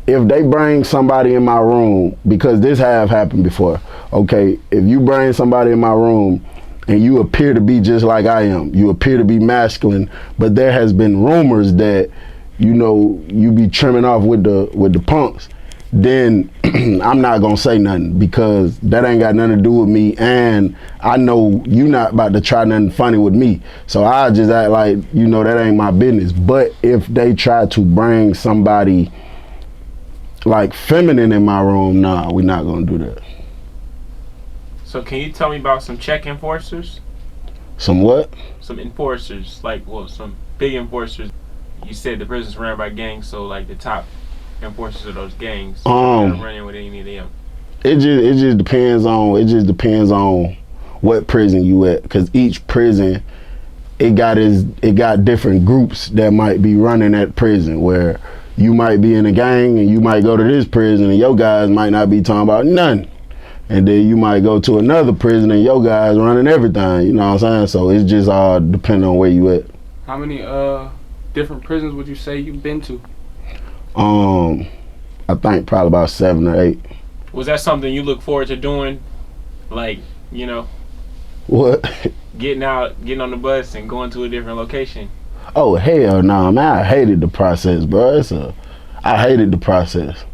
B: they bring somebody in my room, because this have happened before. Okay, if you bring somebody in my room and you appear to be just like I am, you appear to be masculine, but there has been rumors that, you know, you be trimming off with the punks, then I'm not gonna say nothing, because that ain't got nothing to do with me, and I know you not about to try nothing funny with me. So I just act like, you know, that ain't my business. But if they try to bring somebody like feminine in my room, nah, we not gonna do that.
A: So can you tell me about some check enforcers?
B: Some what?
A: Some enforcers, like, well, some big enforcers. You said the prison's ran by gangs, so like the top enforcers of those gangs, running with any of them. It
B: just depends on what prison you at, because each prison it got different groups that might be running that prison, where you might be in a gang and you might go to this prison and your guys might not be talking about nothing. And then you might go to another prison and your guys running everything, you know what I'm saying? So it's just all depending on where you at.
C: How many different prisons would you say you've been to?
B: I think probably about 7 or 8.
A: Was that something you look forward to doing? Like, you know,
B: what?
A: Getting on the bus and going to a different location?
B: Oh hell no, man! I hated the process, bro. I hated the process.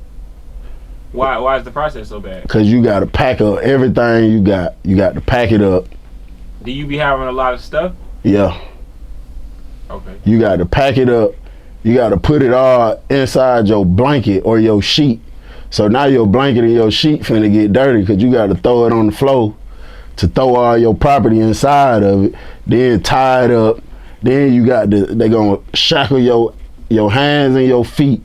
A: Why is the process so bad?
B: Cause you gotta pack up everything you got. You got to pack it up.
A: Do you be having a lot of stuff?
B: Yeah.
A: Okay.
B: You got to pack it up. You got to put it all inside your blanket or your sheet. So now your blanket and your sheet finna get dirty, because you got to throw it on the floor to throw all your property inside of it. Then tie it up. Then you got to, they gonna shackle your hands and your feet.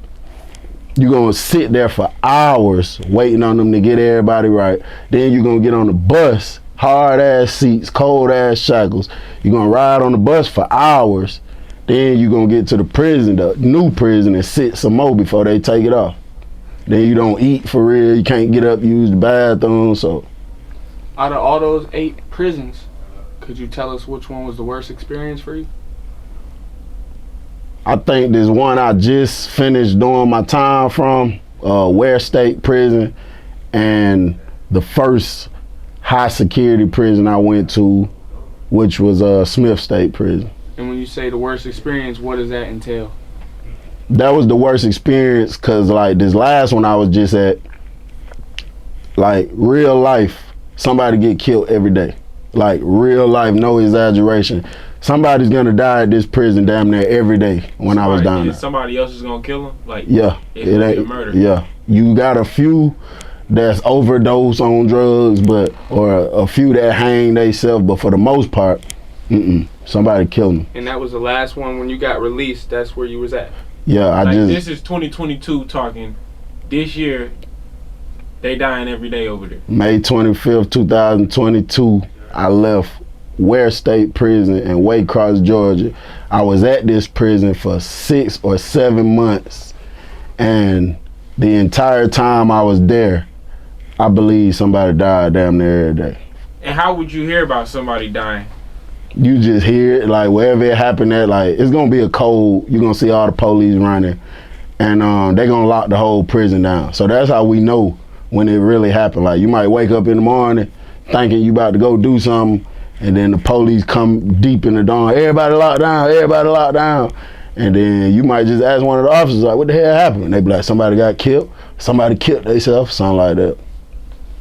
B: You gonna sit there for hours waiting on them to get everybody right. Then you gonna get on the bus, hard ass seats, cold ass shackles. You gonna ride on the bus for hours. Then you gonna get to the prison, the new prison, and sit some more before they take it off. Then you don't eat for real. You can't get up, use the bathroom. So,
C: out of all those 8 prisons, could you tell us which one was the worst experience for you?
B: I think this one I just finished doing my time from, Ware State Prison, and the first high security prison I went to, which was Smith State Prison.
C: And when you say the worst experience, what does that entail?
B: That was the worst experience because, like, this last one I was just at, like, real life, somebody get killed every day. Like, real life, no exaggeration. Somebody's gonna die at this prison damn near every day when I was down there.
A: Somebody else is gonna kill them? Like,
B: yeah,
A: it ain't a murder.
B: Yeah, you got a few that's overdose on drugs, or a few that hang themselves, but for the most part, somebody killed them.
C: And that was the last one when you got released. That's where you was at.
B: Yeah,
A: this is 2022 talking. This year, they dying every day over there.
B: May 25th, 2022, I left Ware State Prison in Waycross, Georgia. I was at this prison for 6 or 7 months, and the entire time I was there, I believe somebody died damn near every day.
A: And how would you hear about somebody dying?
B: You just hear it, like, wherever it happened at, like, it's gonna be a cold, you're gonna see all the police running, and they're gonna lock the whole prison down. So that's how we know when it really happened. Like, you might wake up in the morning thinking you about to go do something, and then the police come deep in the dawn, everybody locked down, everybody locked down. And then you might just ask one of the officers, like, what the hell happened? And they be like, somebody got killed, somebody killed themselves, something like that.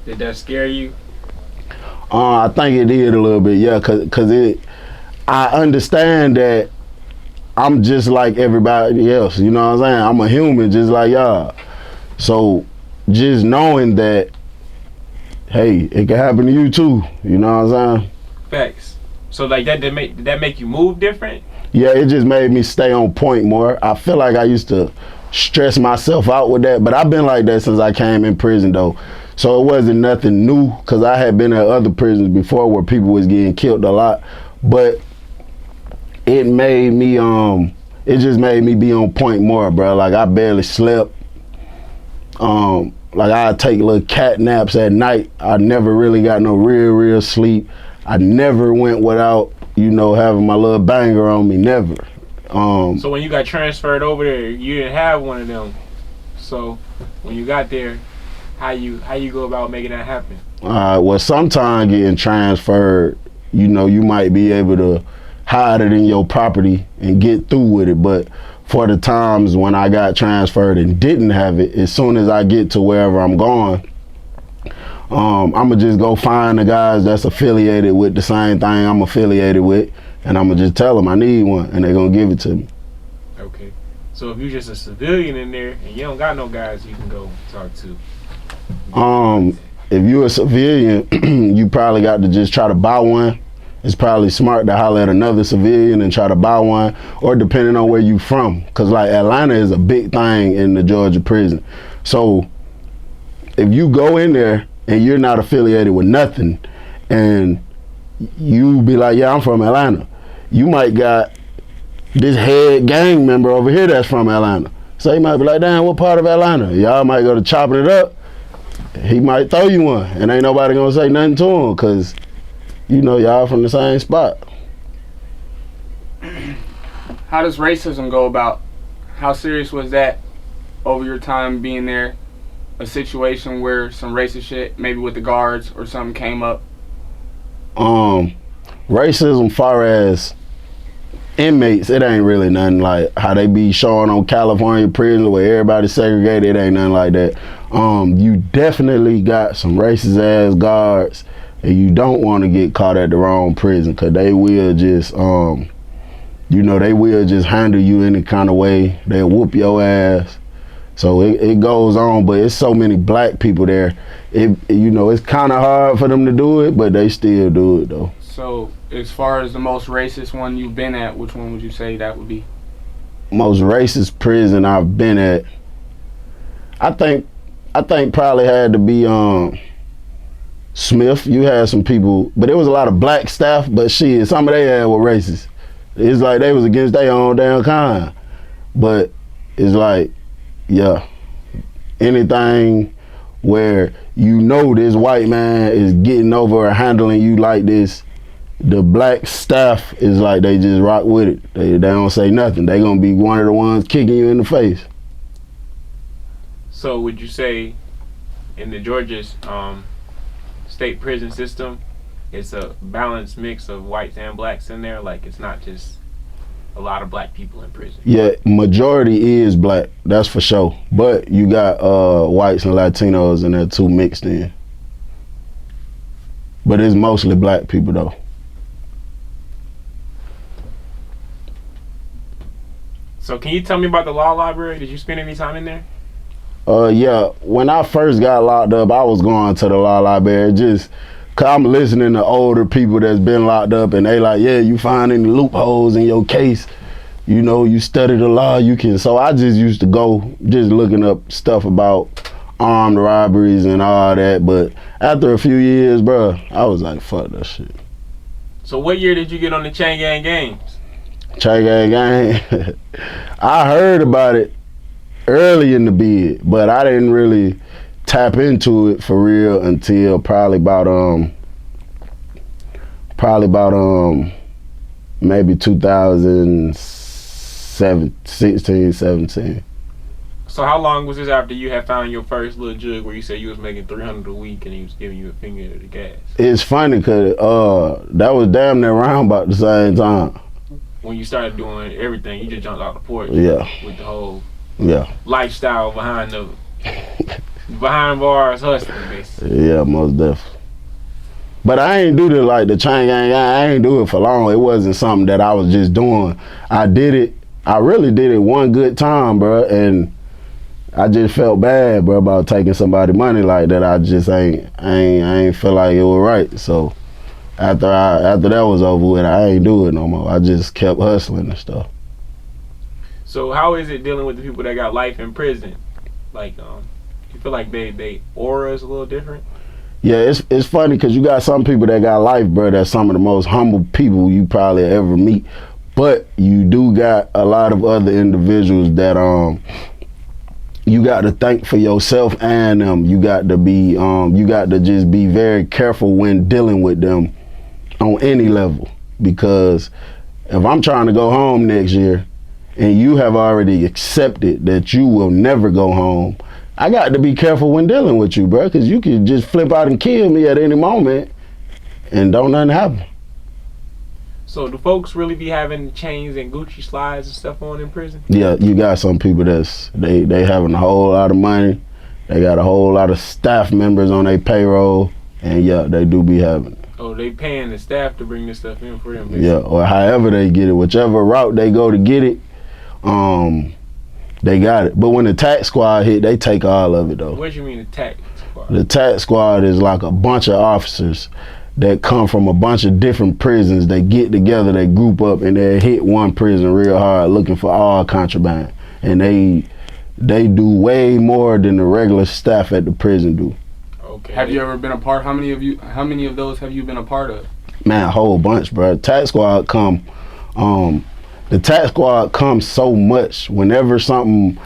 A: Did that scare you?
B: I think it did a little bit, yeah, cause I understand that I'm just like everybody else, you know what I'm saying? I'm a human just like y'all. So just knowing that, hey, it can happen to you too, you know what I'm saying?
A: Facts. So like did that make you move different?
B: Yeah, it just made me stay on point more. I feel like I used to stress myself out with that, but I've been like that since I came in prison though. So it wasn't nothing new, because I had been at other prisons before where people was getting killed a lot. But it made me, it just made me be on point more, bro. Like, I barely slept. Like, I'd take little cat naps at night. I never really got no real sleep. I never went without, you know, having my little banger on me, never.
A: So when you got transferred over there, you didn't have one of them. So when you got there, how you go about making that happen?
B: Well, sometimes getting transferred, you know, you might be able to hide it in your property and get through with it. But for the times when I got transferred and didn't have it, as soon as I get to wherever I'm going, I'ma just go find the guys that's affiliated with the same thing I'm affiliated with, and I'ma just tell them I need one, and they're gonna give it to me.
A: Okay. So if you're just a civilian in there and you don't got no guys you can go talk to,
B: if you're a civilian, you probably got to just try to buy one. It's probably smart to holler at another civilian and try to buy one, or depending on where you from, because like Atlanta is a big thing in the Georgia prison. So if you go in there and you're not affiliated with nothing, and you be like, yeah, I'm from Atlanta, you might got this head gang member over here that's from Atlanta. So you might be like, damn, what part of Atlanta? Y'all might go to chopping it up. He might throw you one, and ain't nobody gonna say nothing to him, because you know y'all from the same spot.
C: How does racism go about? How serious was that over your time being there? A situation where some racist shit, maybe with the guards or something, came up?
B: Racism far as inmates, it ain't really nothing like how they be showing on California prison where everybody's segregated. It ain't nothing like that. You definitely got some racist ass guards, and you don't want to get caught at the wrong prison, because they will just you know, they will just handle you any kind of way. They'll whoop your ass. So it goes on, but it's so many black people there. You know, it's kind of hard for them to do it, but they still do it though.
C: So as far as the most racist one you've been at, which one would you say that would be?
B: Most racist prison I've been at, I think probably had to be Smith. You had some people, but there was a lot of black staff, but shit, some of they had were racist. It's like they was against their own damn kind. But it's like, yeah, anything where you know this white man is getting over or handling you like this, the black staff is like they just rock with it. They don't say nothing. They gonna be one of the ones kicking you in the face.
A: So would you say in the Georgia's state prison system, it's a balanced mix of whites and blacks in there? Like, it's not just a lot of black people in prison.
B: Yeah, majority is black, that's for sure. But you got whites and Latinos in there too mixed in. But it's mostly black people though.
A: So can you tell me about the law library? Did you spend any time in there?
B: Yeah, when I first got locked up, I was going to the law library just cause I'm listening to older people that's been locked up and they like, yeah, you find any loopholes in your case, you know, you study the law, you can. So I just used to go just looking up stuff about armed robberies and all that. But after a few years, bro, I was like, fuck that shit.
A: So what year did you get on the Chain Gang Games?
B: Chain Gang Gang, I heard about it early in the bid, but I didn't really tap into it for real until probably about maybe 2016, 17.
A: So how long was this after you had found your first little jug where you said you was making $300 a week and he was giving you a finger to the gas?
B: It's funny cause that was damn near around about the same time.
A: When you started doing everything, you just jumped out the porch.
B: Yeah.
A: With the whole
B: Yeah.
A: lifestyle behind bars hustling, basically.
B: Yeah, most definitely. But I ain't do like the Chain Gang. I ain't do it for long. It wasn't something that I was just doing. I did it. I really did it one good time, bro, and I just felt bad, bro, about taking somebody's money like that. I just ain't feel like it was right. So after that was over with, I ain't do it no more. I just kept hustling and stuff.
A: So how is it dealing with the people that got life in prison? Like, you feel like they aura is a little different?
B: Yeah, it's funny because you got some people that got life, bro, that's some of the most humble people you probably ever meet. But you do got a lot of other individuals that you got to thank for yourself and them. You got to be you got to just be very careful when dealing with them on any level, because if I'm trying to go home next year and you have already accepted that you will never go home, I got to be careful when dealing with you, bro, because you could just flip out and kill me at any moment and don't nothing happen.
A: So do folks really be having chains and Gucci slides and stuff on in prison?
B: Yeah, you got some people that's they having a whole lot of money. They got a whole lot of staff members on their payroll, and yeah, they do be having it.
A: Oh, they paying the staff to bring this stuff in for them, basically.
B: Yeah, or however they get it, whichever route they go to get it, they got it. But when the tax squad hit, they take all of it though.
A: What do you mean the tax squad?
B: The tax squad is like a bunch of officers that come from a bunch of different prisons. They get together, they group up, and they hit one prison real hard looking for all contraband. And they do way more than the regular staff at the prison do.
A: Okay.
C: Have you ever been a part? How many of those have you been a part of?
B: Man, a whole bunch, bro. Tax squad come, the tax squad comes so much. Whenever something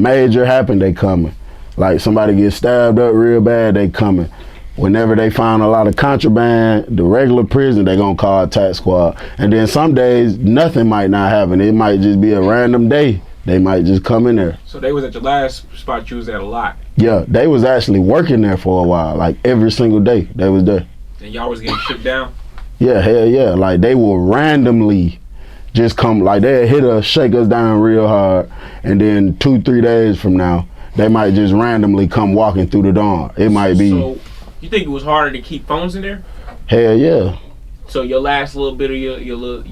B: major happen, they coming. Like somebody gets stabbed up real bad, they coming. Whenever they find a lot of contraband, the regular prison, they gonna call a tax squad. And then some days, nothing might not happen. It might just be a random day. They might just come in there.
A: So they was at your last spot you was at a lot?
B: Yeah, they was actually working there for a while. Like every single day, they was there.
A: And y'all was getting shipped down?
B: Yeah, hell yeah. Like they will randomly just come, like they'll hit us, shake us down real hard, and then 2-3 days from now, they might just randomly come walking through the door. It might be.
A: So you think it was harder to keep phones in there?
B: Hell yeah.
A: So your last little bit of your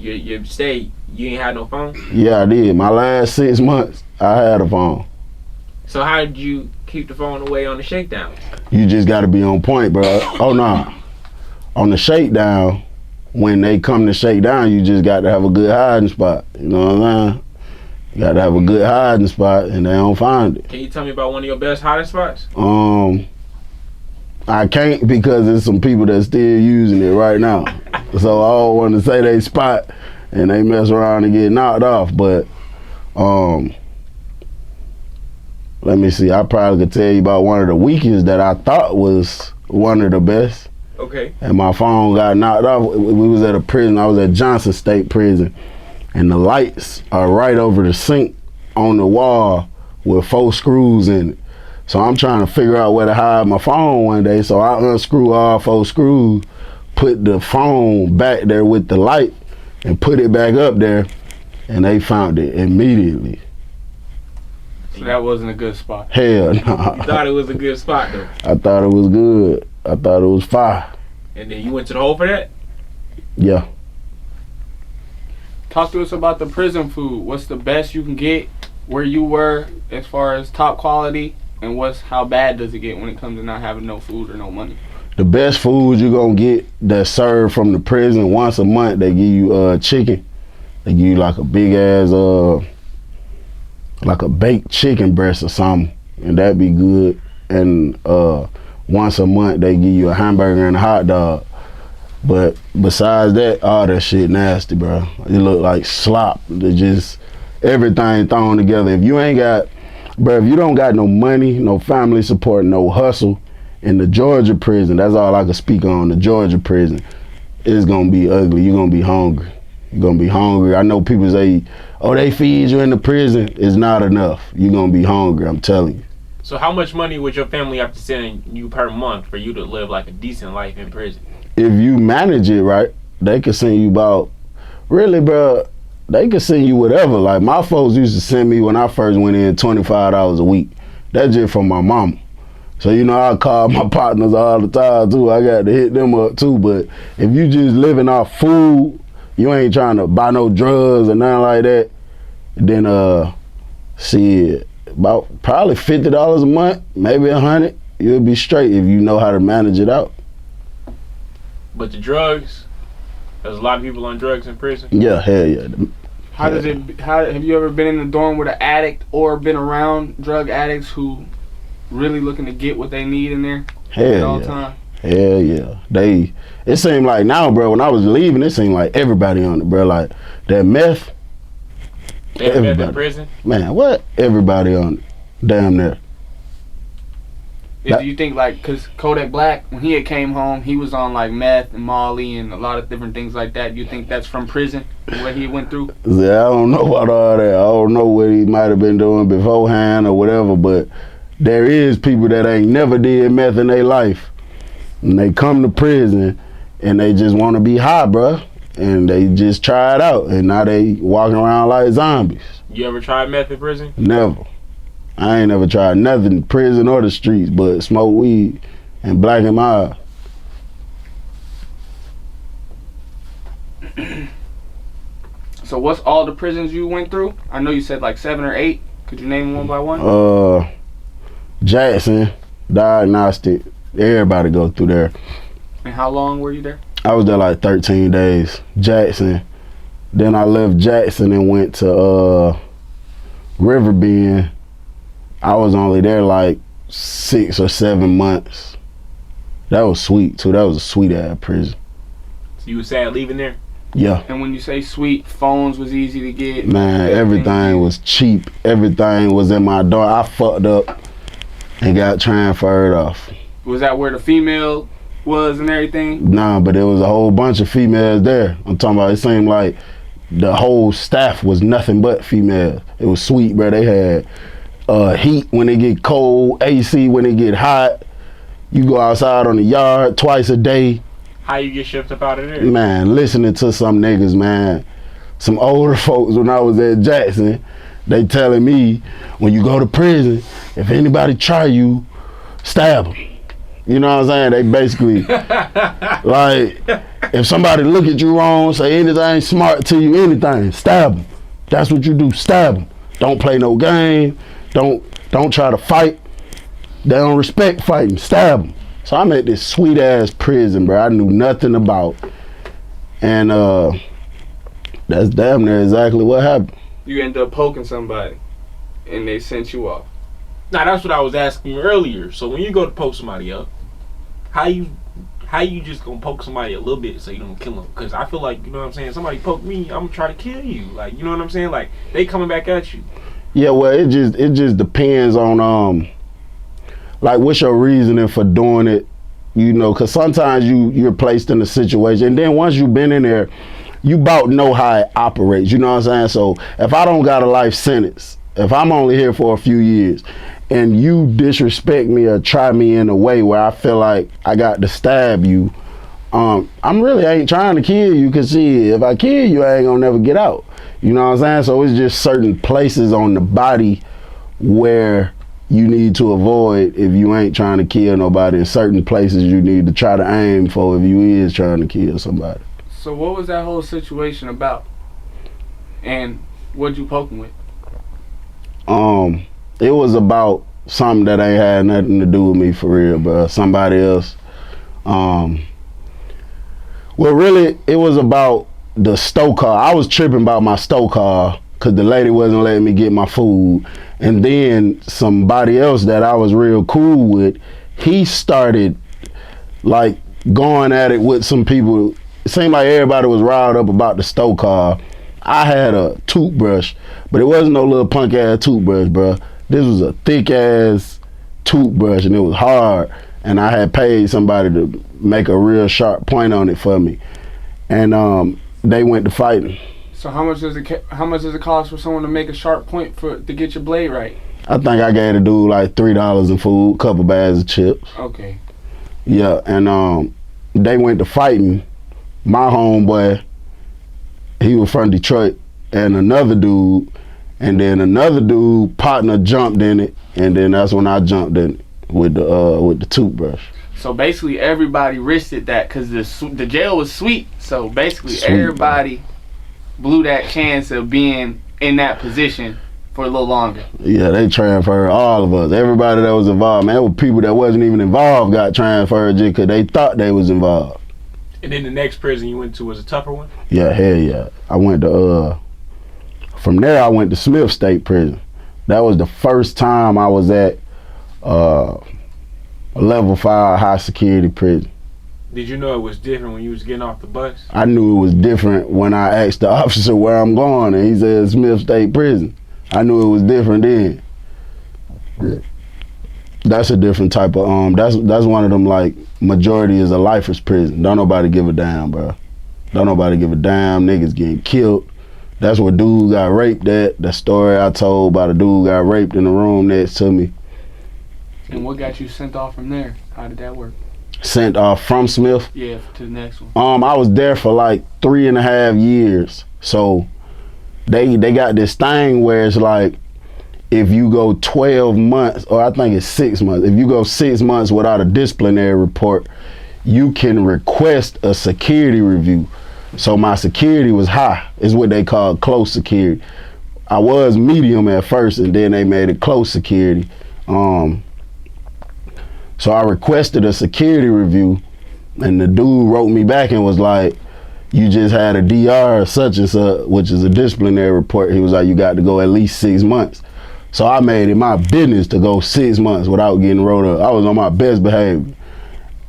A: stay, you ain't had no phone?
B: Yeah, I did. My last 6 months, I had a phone.
A: So how did you keep the phone away on the shakedown?
B: You just got to be on point, bro. Oh, nah. On the shakedown, when they come to shake down, you just got to have a good hiding spot. You know what I'm saying? You got to have a good hiding spot, and they don't find it.
A: Can you tell me about one of your best hiding spots?
B: I can't, because there's some people that's still using it right now. So I don't want to say they spot and they mess around and get knocked off. But let me see. I probably could tell you about one of the weakest that I thought was one of the best.
A: Okay.
B: And my phone got knocked off. We was at a prison. I was at Johnson State Prison, and the lights are right over the sink on the wall with 4 screws in it. So I'm trying to figure out where to hide my phone one day. So I unscrew all 4 screws, put the phone back there with the light, and put it back up there. and they found it immediately.
C: So that wasn't a good spot.
B: Hell
A: You
B: no.
A: thought it was a good spot though,
B: I thought it was good. I thought it was fire.
A: and then you went to the hole for that.
B: Yeah.
C: Talk to us about the prison food. What's the best you can get where you were as far as top quality, and how bad does it get when it comes to not having no food or no money?
B: The best food you're gonna get that's served from the prison once a month, they give you chicken. They give you like a big ass like a baked chicken breast or something, and that'd be good. And once a month they give you a hamburger and a hot dog. But besides that, all that shit nasty, bro. It look like slop. They just everything thrown together. If you ain't got, bro, if you don't got no money, no family support, no hustle, in the Georgia prison, that's all I can speak on. The Georgia prison, it's gonna be ugly. You're gonna be hungry. You're gonna be hungry. I know people say, oh, they feed you in the prison. It's not enough. You're gonna be hungry, I'm telling you.
A: So how much money would your family have to send you per month for you to live like a decent life in prison?
B: If you manage it right, they could send you about, really, bro, they could send you whatever. Like my folks used to send me when I first went in $25 a week. That's just from my mama. So, you know, I call my partners all the time too. I got to hit them up too. But if you just living off food, you ain't trying to buy no drugs or nothing like that, then shit, about probably $50 a month, maybe $100, you'll be straight if you know how to manage it out.
A: But the drugs, there's a lot of people on drugs in prison.
B: Yeah, hell yeah.
C: How does it? How have you ever been in the dorm with an addict or been around drug addicts who really looking to get what they need in there at all time?
B: Hell yeah. It seemed like now, bro, when I was leaving, it seemed like everybody on it, bro. Like that meth.
A: They have meth in prison?
B: Man, what? Everybody on it. Damn near.
C: Do you think, like, because Kodak Black, when he had came home, he was on like meth and Molly and a lot of different things like that. Do you think that's from prison, what he went through?
B: Yeah, I don't know about all that. I don't know what he might have been doing beforehand or whatever, but there is people that ain't never did meth in their life. And they come to prison and they just want to be high, bro. And they just try it out. And now they walking around like zombies.
A: You ever tried meth in prison?
B: Never. I ain't never tried nothing, prison or the streets, but smoke weed and blacken my eye.
C: So what's all the prisons you went through? I know you said like 7 or 8. Could you name them one by one?
B: Jackson, Diagnostic, everybody go through there.
C: And how long were you there?
B: I was there like 13 days. Jackson. Then I left Jackson and went to Riverbend. I was only there like 6 or 7 months. That was sweet too. That was a sweet ass prison.
A: So you was sad leaving there?
B: Yeah.
C: And when you say sweet, phones was easy to get?
B: Man, everything was cheap. Everything was in my door. I fucked up and got transferred off.
C: Was that where the female was and everything?
B: Nah, but there was a whole bunch of females there. I'm talking about, it seemed like the whole staff was nothing but females. It was sweet, bro. They had heat when they get cold, AC when they get hot. You go outside on the yard twice a day.
A: How you get shipped up out of there?
B: Man, listening to some niggas, man. Some older folks when I was at Jackson, they telling me, when you go to prison, if anybody try you, stab them. You know what I'm saying? They basically, like, if somebody look at you wrong, say anything smart to you, anything, stab them. That's what you do, stab them. Don't play no game. Don't try to fight. They don't respect fighting. Stab them. So I'm at this sweet ass prison, bro. I knew nothing about, and that's damn near exactly what happened.
C: You end up poking somebody, and they sent you off.
A: Now that's what I was asking you earlier. So when you go to poke somebody up, how you just gonna poke somebody a little bit so you don't kill them? Because I feel like, you know what I'm saying, somebody poke me, I'm gonna try to kill you. Like, you know what I'm saying? Like, they coming back at you.
B: Yeah, well, it just depends on like what's your reasoning for doing it, you know, because sometimes you're placed in a situation, and then once you've been in there, you about know how it operates, you know what I'm saying? So if I don't got a life sentence, if I'm only here for a few years, and you disrespect me or try me in a way where I feel like I got to stab you, I'm really ain't trying to kill you, cause see, if I kill you, I ain't gonna never get out. You know what I'm saying? So it's just certain places on the body where you need to avoid if you ain't trying to kill nobody, and certain places you need to try to aim for if you is trying to kill somebody.
C: So what was that whole situation about? And what'd you poke him with?
B: It was about something that ain't had nothing to do with me for real, bro. Somebody else. Well, really, it was about the stow car. I was tripping about my stow car because the lady wasn't letting me get my food. And then somebody else that I was real cool with, he started like going at it with some people. It seemed like everybody was riled up about the stow car. I had a toothbrush, but it wasn't no little punk ass toothbrush, bro. This was a thick ass toothbrush, and it was hard. And I had paid somebody to make a real sharp point on it for me, and they went to fighting.
C: So how much does it cost for someone to make a sharp point to get your blade right?
B: I think I gave the dude like $3 in food, couple bags of chips.
C: Okay.
B: Yeah, and they went to fighting. My homeboy, he was from Detroit, and another dude, and then another dude partner jumped in it, and then that's when I jumped in it with the toothbrush. So
C: basically everybody risked that because the jail was sweet. So basically everybody blew that chance of being in that position for a little longer. Yeah, they transferred all of us. Everybody that was involved, man. There were people that wasn't even involved got transferred just because they thought they was involved.
A: And then the next prison you went to was a tougher one?
B: Yeah, hell yeah. I went to, from there I went to Smith State Prison. That was the first time I was at a level 5 high security prison.
A: Did you know it was different when you was getting off the bus?
B: I knew it was different when I asked the officer where I'm going, and he said Smith State Prison. I knew it was different then. That's a different type of that's one of them like majority is a lifer's prison. Don't nobody give a damn, bro. Don't nobody give a damn. Niggas getting killed. That's where dude got raped at. The story I told about a dude got raped in the room next to me.
C: And what got you sent off from there? How did that work?
B: Sent off from Smith?
C: Yeah, to the next one.
B: I was there for like 3.5 years. So they got this thing where it's like if you go 12 months, or I think it's 6 months, if you go 6 months without a disciplinary report, you can request a security review. So my security was high. It's what they call close security. I was medium at first, and then they made it close security. So I requested a security review, and the dude wrote me back and was like, you just had a DR such and such, which is a disciplinary report. He was like, you got to go at least 6 months. So I made it my business to go 6 months without getting wrote up. I was on my best behavior.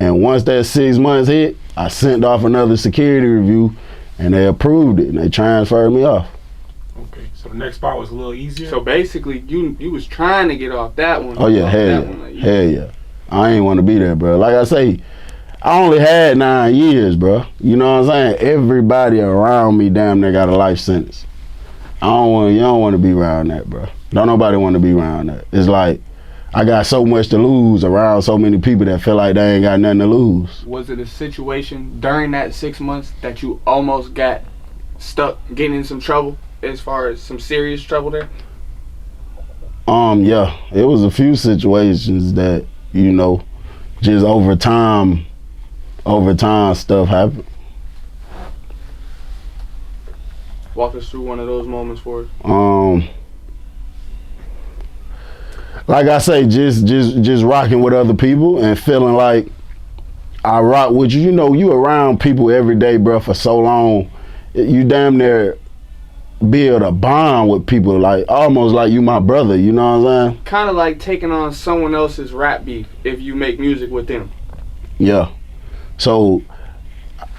B: And once that 6 months hit, I sent off another security review, and they approved it, and they transferred me off.
A: Okay, so the next spot was a little easier?
C: So basically, you was trying to get off that one.
B: Oh yeah, hell yeah, hell yeah. I ain't want to be there, bro. Like I say, I only had 9 years, bro. You know what I'm saying? Everybody around me damn near got a life sentence. You don't want to be around that, bro. Don't nobody want to be around that. It's like, I got so much to lose around so many people that feel like they ain't got nothing to lose.
C: Was it a situation during that 6 months that you almost got stuck getting in some trouble, as far as some serious trouble there?
B: Yeah, it was a few situations that, you know, just over time stuff happened.
C: Walk us through one of those moments for us.
B: Like I say, just rocking with other people and feeling like I rock with you. You know, you around people every day, bro, for so long. You damn near build a bond with people, like almost like you my brother, you know what I'm saying?
C: Kind of like taking on someone else's rap beef if you make music with them.
B: Yeah. So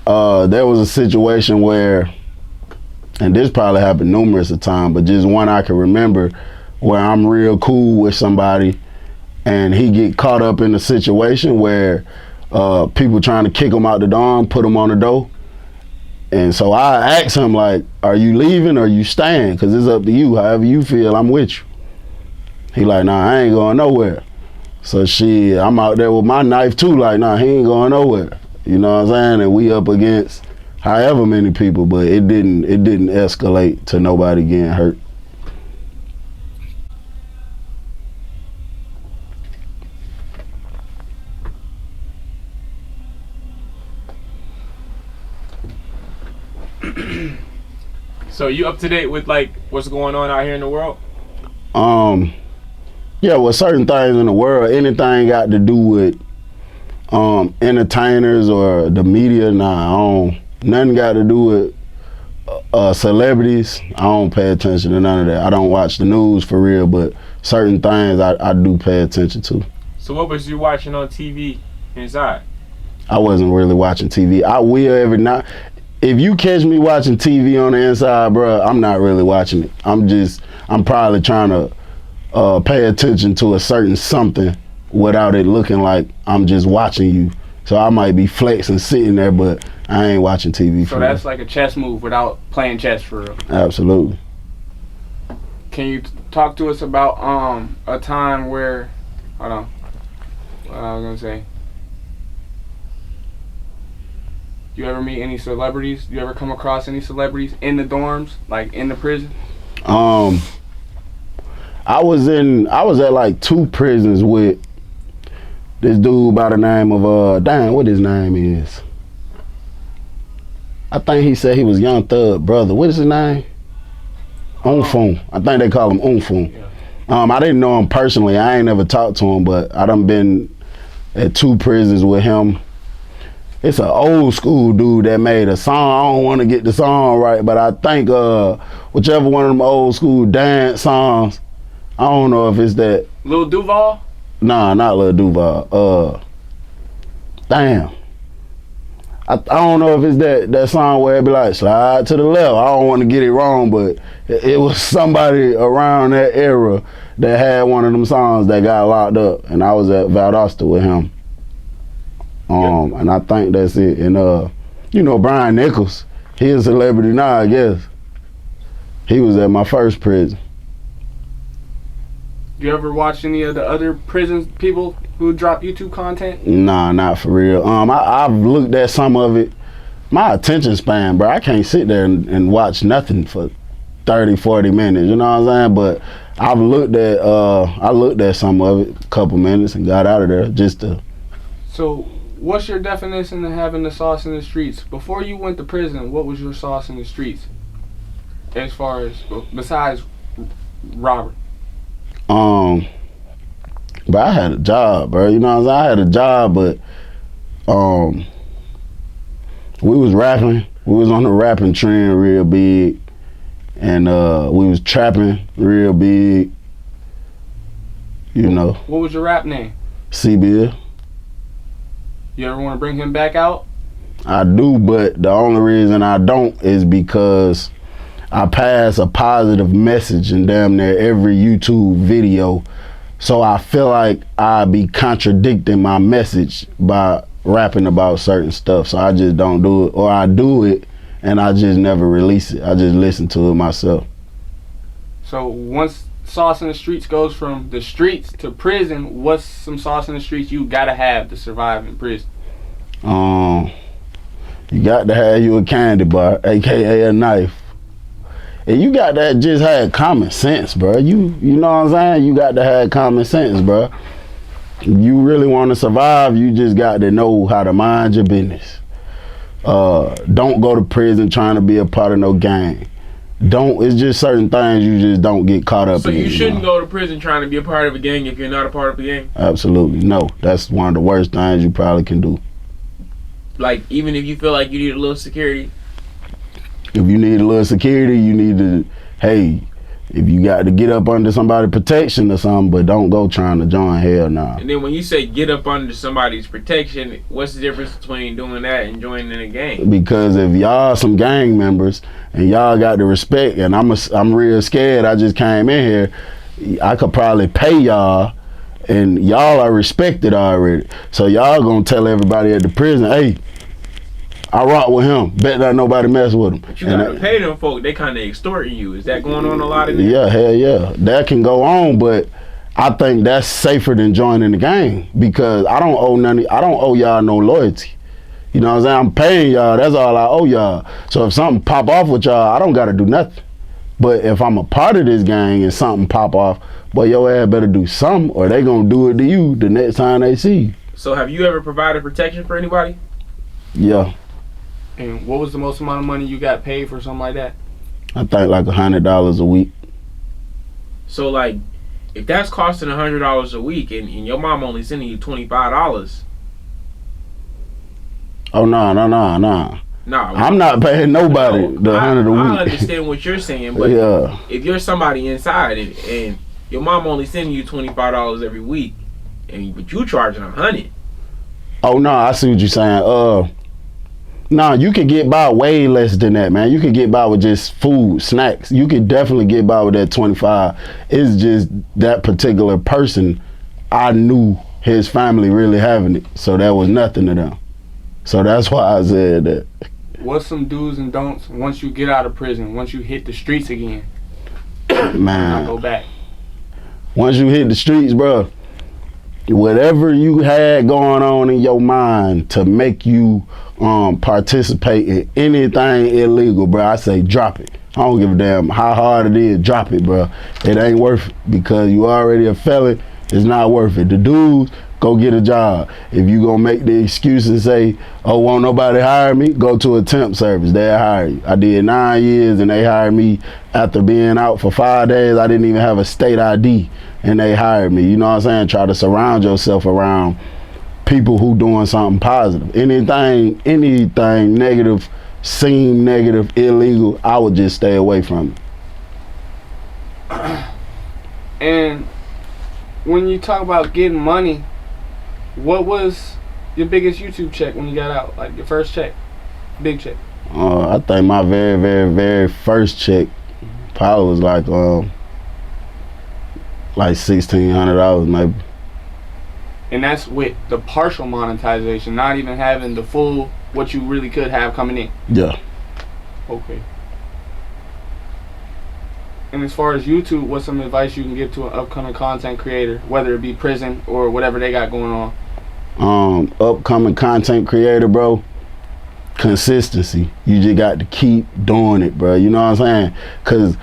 B: there was a situation where, and this probably happened numerous of times, but just one I can remember, where I'm real cool with somebody and he get caught up in a situation where people trying to kick him out the dorm, put him on the door. And so I asked him, like, are you leaving or you staying? Because it's up to you. However you feel, I'm with you. He like, nah, I ain't going nowhere. So I'm out there with my knife too, like, nah, he ain't going nowhere. You know what I'm saying? And we up against however many people, but it didn't escalate to nobody getting hurt.
A: So you up to date with like what's going on out here in the world?
B: Yeah, well, certain things in the world, anything got to do with entertainers or the media, nah, nothing got to do with celebrities. I don't pay attention to none of that. I don't watch the news for real, but certain things I do pay attention to.
A: So what was you watching on TV inside?
B: I wasn't really watching TV. I will every night. If you catch me watching TV on the inside, bro, I'm not really watching it. I'm probably trying to pay attention to a certain something without it looking like I'm just watching you. So I might be flexing, sitting there, but I ain't watching TV.
C: So that's like a chess move without playing chess for real.
B: Absolutely.
C: Can you talk to us about a time where, hold on, what I was gonna say. You ever meet any celebrities? You ever come across any celebrities in the dorms, like in the prison?
B: I was at like 2 prisons with this dude by the name of dang, what his name is. I think he said he was Young Thug brother. What is his name? Umfung. I think they call him Umfung. Yeah. I didn't know him personally. I ain't never talked to him, but I done been at 2 prisons with him. It's an old school dude that made a song. I don't want to get the song right, but I think whichever one of them old school dance songs, I don't know if it's that.
C: Lil Duval?
B: Nah, not Lil Duval. Damn. I don't know if it's that song where it be like, slide to the left. I don't want to get it wrong, but it was somebody around that era that had one of them songs that got locked up, and I was at Valdosta with him. And I think that's it. And you know, Brian Nichols, he a celebrity now, I guess. He was at my first prison.
C: You ever watch any of the other prison people who drop YouTube content?
B: Nah, not for real. I've looked at some of it. My attention span, bro, I can't sit there and watch nothing for 30, 40 minutes, you know what I'm saying? But I've looked at some of it, a couple minutes, and got out of there just to.
C: So what's your definition of having the sauce in the streets? Before you went to prison, what was your sauce in the streets? As far as, besides Robert?
B: But I had a job, bro. You know what I'm saying? I had a job, but we was rapping. We was on the rapping trend real big, and we was trapping real big. You know.
C: What was your rap name?
B: C-Bill.
C: You ever want to bring him back out?
B: I do, but the only reason I don't is because I pass a positive message in damn near every YouTube video. So I feel like I'd be contradicting my message by rapping about certain stuff. So I just don't do it, or I do it and I just never release it. I just listen to it myself.
C: So once Sauce in the Streets goes from the streets to prison, what's some sauce in the streets you gotta have to survive in prison?
B: You got to have you a candy bar, aka a knife. And you got to just have common sense, bro. You know what I'm saying? You got to have common sense, bro. You really want to survive, you just got to know how to mind your business. Don't go to prison trying to be a part of no gang. It's just certain things you just don't get caught up in.
A: So you shouldn't go to prison trying to be a part of a gang if you're not a part of a gang?
B: Absolutely, no. That's one of the worst things you probably can do.
A: Like, even if you feel like you need a little security?
B: If you need a little security, you need to, hey, if you got to get up under somebody's protection or something, but don't go trying to join, hell nah.
A: And then when you say get up under somebody's protection, what's the difference between doing that and joining a gang?
B: Because if y'all some gang members and y'all got the respect, and I'm real scared, I just came in here, I could probably pay y'all, and y'all are respected already. So y'all gonna tell everybody at the prison, hey, I rock with him. Bet not nobody mess with him.
A: But you gotta pay them folk. They kind of extorting you. Is that going on a lot of this?
B: Yeah, hell yeah. That can go on, but I think that's safer than joining the gang because I don't owe y'all no loyalty. You know what I'm saying? I'm paying y'all. That's all I owe y'all. So if something pop off with y'all, I don't got to do nothing. But if I'm a part of this gang and something pop off, boy, your ass better do something or they gonna do it to you the next time they see you.
A: So have you ever provided protection for anybody?
B: Yeah.
C: And what was the most amount of money you got paid for something like that?
B: I think like $100 a week.
A: So like, if that's costing $100 a week and your mom only sending you $25.
B: Oh, no.
A: Nah,
B: I'm not paying nobody the 100 a week.
A: I understand what you're saying, but
B: yeah.
A: if you're somebody inside and your mom only sending you $25 every week, but you charging 100.
B: Oh no, I see what you're saying. Nah, you could get by way less than that, man. You could get by with just food, snacks. You could definitely get by with that 25. It's just that particular person, I knew his family really having it, so that was nothing to them. So that's why I said that.
C: What's some do's and don'ts once you get out of prison, once you hit the streets again?
B: Man.
C: Not go back.
B: Once you hit the streets, bro, whatever you had going on in your mind to make you participate in anything illegal, bro, I say drop it. I don't give a damn how hard it is, drop it, bro. It ain't worth it because you already a felon. It's not worth it. The dudes, go get a job. If you gonna make the excuse and say, oh, won't nobody hire me, go to a temp service, they'll hire you. I did 9 years and they hired me after being out for 5 days. I didn't even have a state ID and they hired me. You know what I'm saying? Try to surround yourself around people who doing something positive. Anything negative, seem negative, illegal, I would just stay away from it.
C: And when you talk about getting money, what was your biggest YouTube check when you got out? Like your first check, big check?
B: I think my very, very, very first check probably was like $1,600 maybe.
C: And that's with the partial monetization, not even having the full what you really could have coming in.
B: Yeah.
C: Okay. And as far as YouTube, what's some advice you can give to an upcoming content creator, whether it be prison or whatever they got going on?
B: Upcoming content creator, bro, consistency. You just got to keep doing it, bro. You know what I'm saying? Because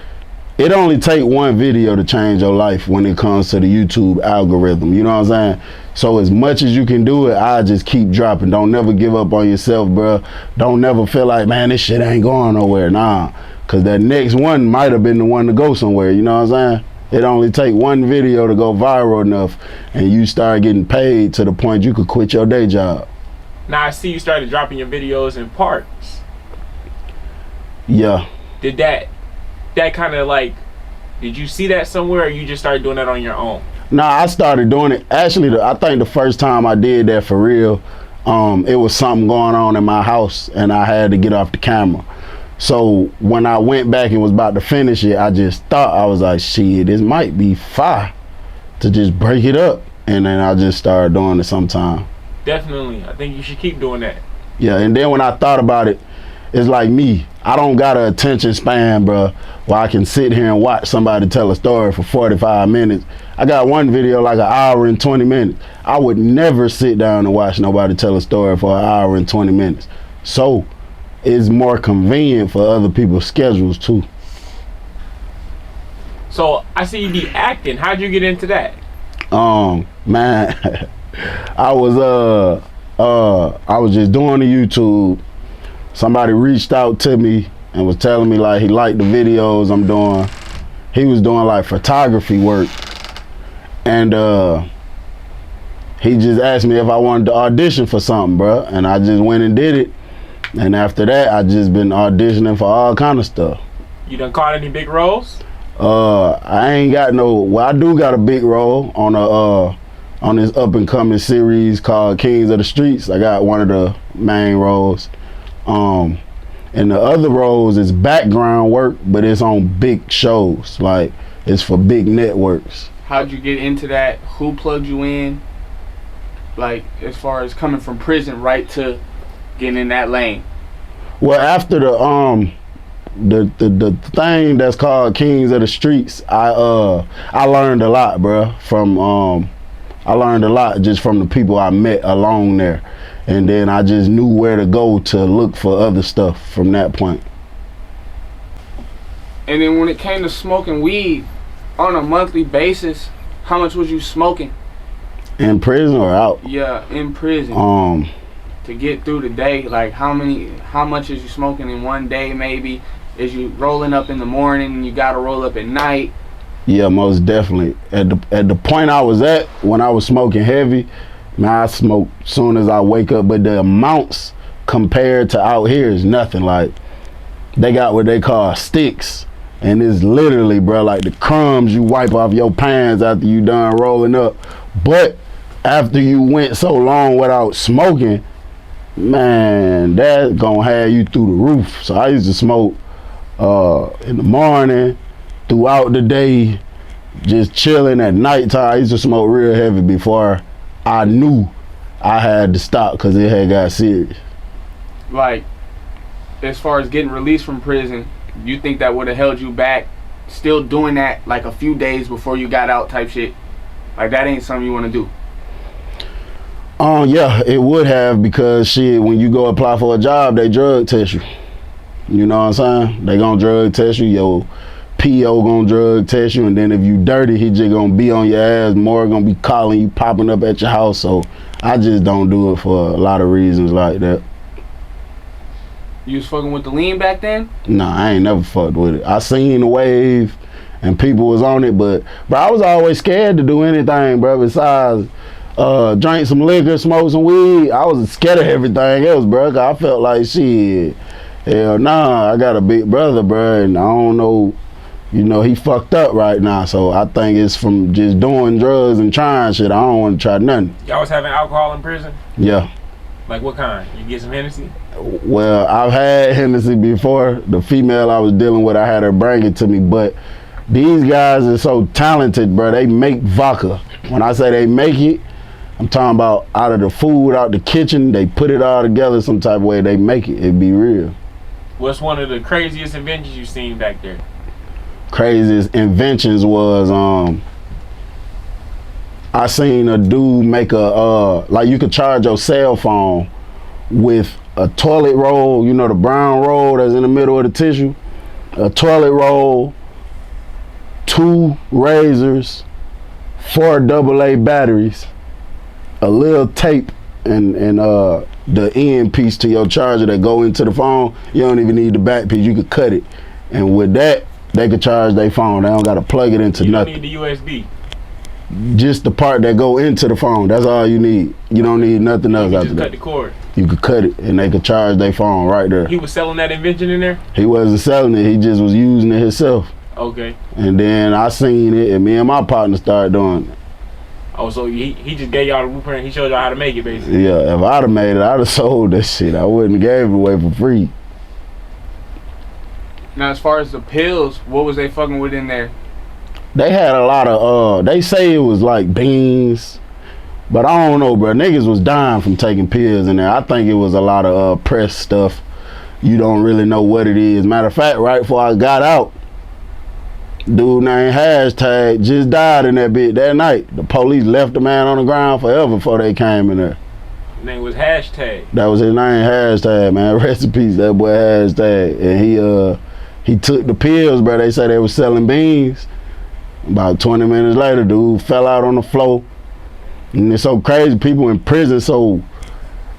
B: it only take one video to change your life when it comes to the YouTube algorithm. You know what I'm saying? So as much as you can do it, I just keep dropping. Don't never give up on yourself, bro. Don't never feel like, man, this shit ain't going nowhere. Nah, because that next one might have been the one to go somewhere. You know what I'm saying? It only take one video to go viral enough and you start getting paid to the point you could quit your day job.
A: Now I see you started dropping your videos in parks.
B: Yeah.
A: Did that kind of like, did you see that somewhere or you just started doing that on your own?
B: Nah, I started doing it. Actually, I think the first time I did that for real, it was something going on in my house and I had to get off the camera. So when I went back and was about to finish it, I just thought, I was like, shit, this might be fire to just break it up. And then I just started doing it sometime.
A: Definitely. I think you should keep doing that.
B: Yeah, and then when I thought about it, it's like me. I don't got an attention span, bro, where I can sit here and watch somebody tell a story for 45 minutes. I got one video like 1 hour and 20 minutes. I would never sit down and watch nobody tell a story for 1 hour and 20 minutes. So it's more convenient for other people's schedules too.
A: So I see you be acting. How'd you get into that?
B: Man, I was just doing the YouTube. Somebody reached out to me and was telling me like he liked the videos I'm doing. He was doing like photography work. And he just asked me if I wanted to audition for something, bro. And I just went and did it. And after that, I just been auditioning for all kind of stuff.
A: You done caught any big roles?
B: I ain't got no, well, I do got a big role on this up and coming series called Kings of the Streets. I got one of the main roles. And the other roles is background work, but it's on big shows. Like, it's for big networks.
C: How'd you get into that? Who plugged you in? Like, as far as coming from prison right to getting in that lane? Well,
B: after the thing that's called Kings of the Streets, I learned a lot, bro. I learned a lot just from the people I met along there. And then I just knew where to go to look for other stuff from that point.
C: And then when it came to smoking weed on a monthly basis, how much was you smoking?
B: In prison or out?
C: Yeah, in prison. To get through the day, like how much is you smoking in one day maybe? Is you rolling up in the morning and you gotta roll up at night?
B: Yeah, most definitely. At the point I was at when I was smoking heavy, man, I smoke soon as I wake up, but the amounts compared to out here is nothing. Like, they got what they call sticks, and it's literally, bro, like the crumbs you wipe off your pants after you done rolling up. But after you went so long without smoking, man, that's gonna have you through the roof. So I used to smoke in the morning, throughout the day, just chilling at nighttime. I used to smoke real heavy before I knew I had to stop because it had got serious.
C: Like, as far as getting released from prison, you think that would have held you back still doing that like a few days before you got out type shit? Like, that ain't something you want to do?
B: Yeah, it would have, because shit, when you go apply for a job, they drug test you. You know what I'm saying? They gonna drug test you. Your PO gonna drug test you, and then if you dirty, he just gonna be on your ass. More gonna be calling you, popping up at your house. So I just don't do it for a lot of reasons like that.
C: You was fucking with the lean back then?
B: Nah, I ain't never fucked with it. I seen the wave and people was on it, but bro, I was always scared to do anything, bro, besides drink some liquor, smoke some weed. I was scared of everything else, bro, 'cause I felt like, shit, hell nah, I got a big brother, bro, and I don't know, you know, he fucked up right now. So I think it's from just doing drugs and trying shit. I don't want to try nothing.
A: Y'all was having alcohol in prison?
B: Yeah.
A: Like what kind? You get some Hennessy?
B: Well, I've had Hennessy before. The female I was dealing with, I had her bring it to me, but these guys are so talented, bro. They make vodka. When I say they make it, I'm talking about out of the food, out the kitchen. They put it all together some type of way. They make it. It be real.
A: What's one of the craziest inventions you've seen back there?
B: Craziest inventions was I seen a dude make a like you could charge your cell phone with a toilet roll, you know, the brown roll that's in the middle of the tissue, a toilet roll, 2 razors, 4 AA batteries, a little tape, and the end piece to your charger that go into the phone. You don't even need the back piece, you could cut it, and with that they could charge their phone. They don't gotta plug it into nothing.
A: You don't need the USB.
B: Just the part that go into the phone. That's all you need. You don't need nothing else after that.
A: You just cut the cord.
B: You could cut it and they could charge their phone right there.
A: He was selling that invention in there?
B: He wasn't selling it. He just was using it himself.
A: Okay.
B: And then I seen it, and me and my partner started doing it.
A: Oh, so he just gave y'all the blueprint. He showed y'all how to make it, basically.
B: Yeah, if I'd have made it, I'd have sold that shit. I wouldn't have gave it away for free.
C: Now, as far as the pills, what was they fucking with in there?
B: They had a lot of, they say it was like beans, but I don't know, bro. Niggas was dying from taking pills in there. I think it was a lot of press stuff. You don't really know what it is. Matter of fact, right before I got out, dude named Hashtag just died in that bitch that night. The police left the man on the ground forever before they came in there.
A: His name was Hashtag.
B: That was his name, Hashtag, man. Rest in peace, that boy Hashtag. And he took the pills, bro. They said they was selling beans. About 20 minutes later, dude fell out on the floor. And it's so crazy, people in prison, so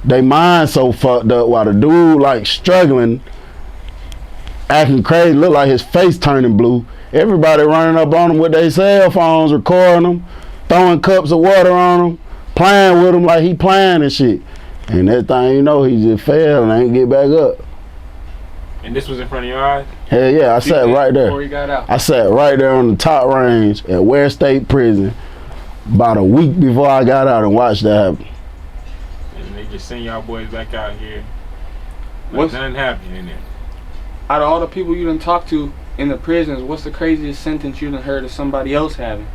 B: they mind so fucked up while the dude like struggling, acting crazy, look like his face turning blue. Everybody running up on him with their cell phones, recording them, throwing cups of water on him, playing with him like he playing and shit. And that thing, you know, he just fell and ain't get back up.
A: And this was in front of your eyes?
B: Hell yeah, I sat right there.
C: Before he got out.
B: I sat right there on the top range at Ware State Prison about a week before I got out and watched that happen.
A: And they just send y'all boys back out here. Like nothing happened in there.
C: Out of all the people you done talked to in the prisons, what's the craziest sentence you done heard of somebody else having?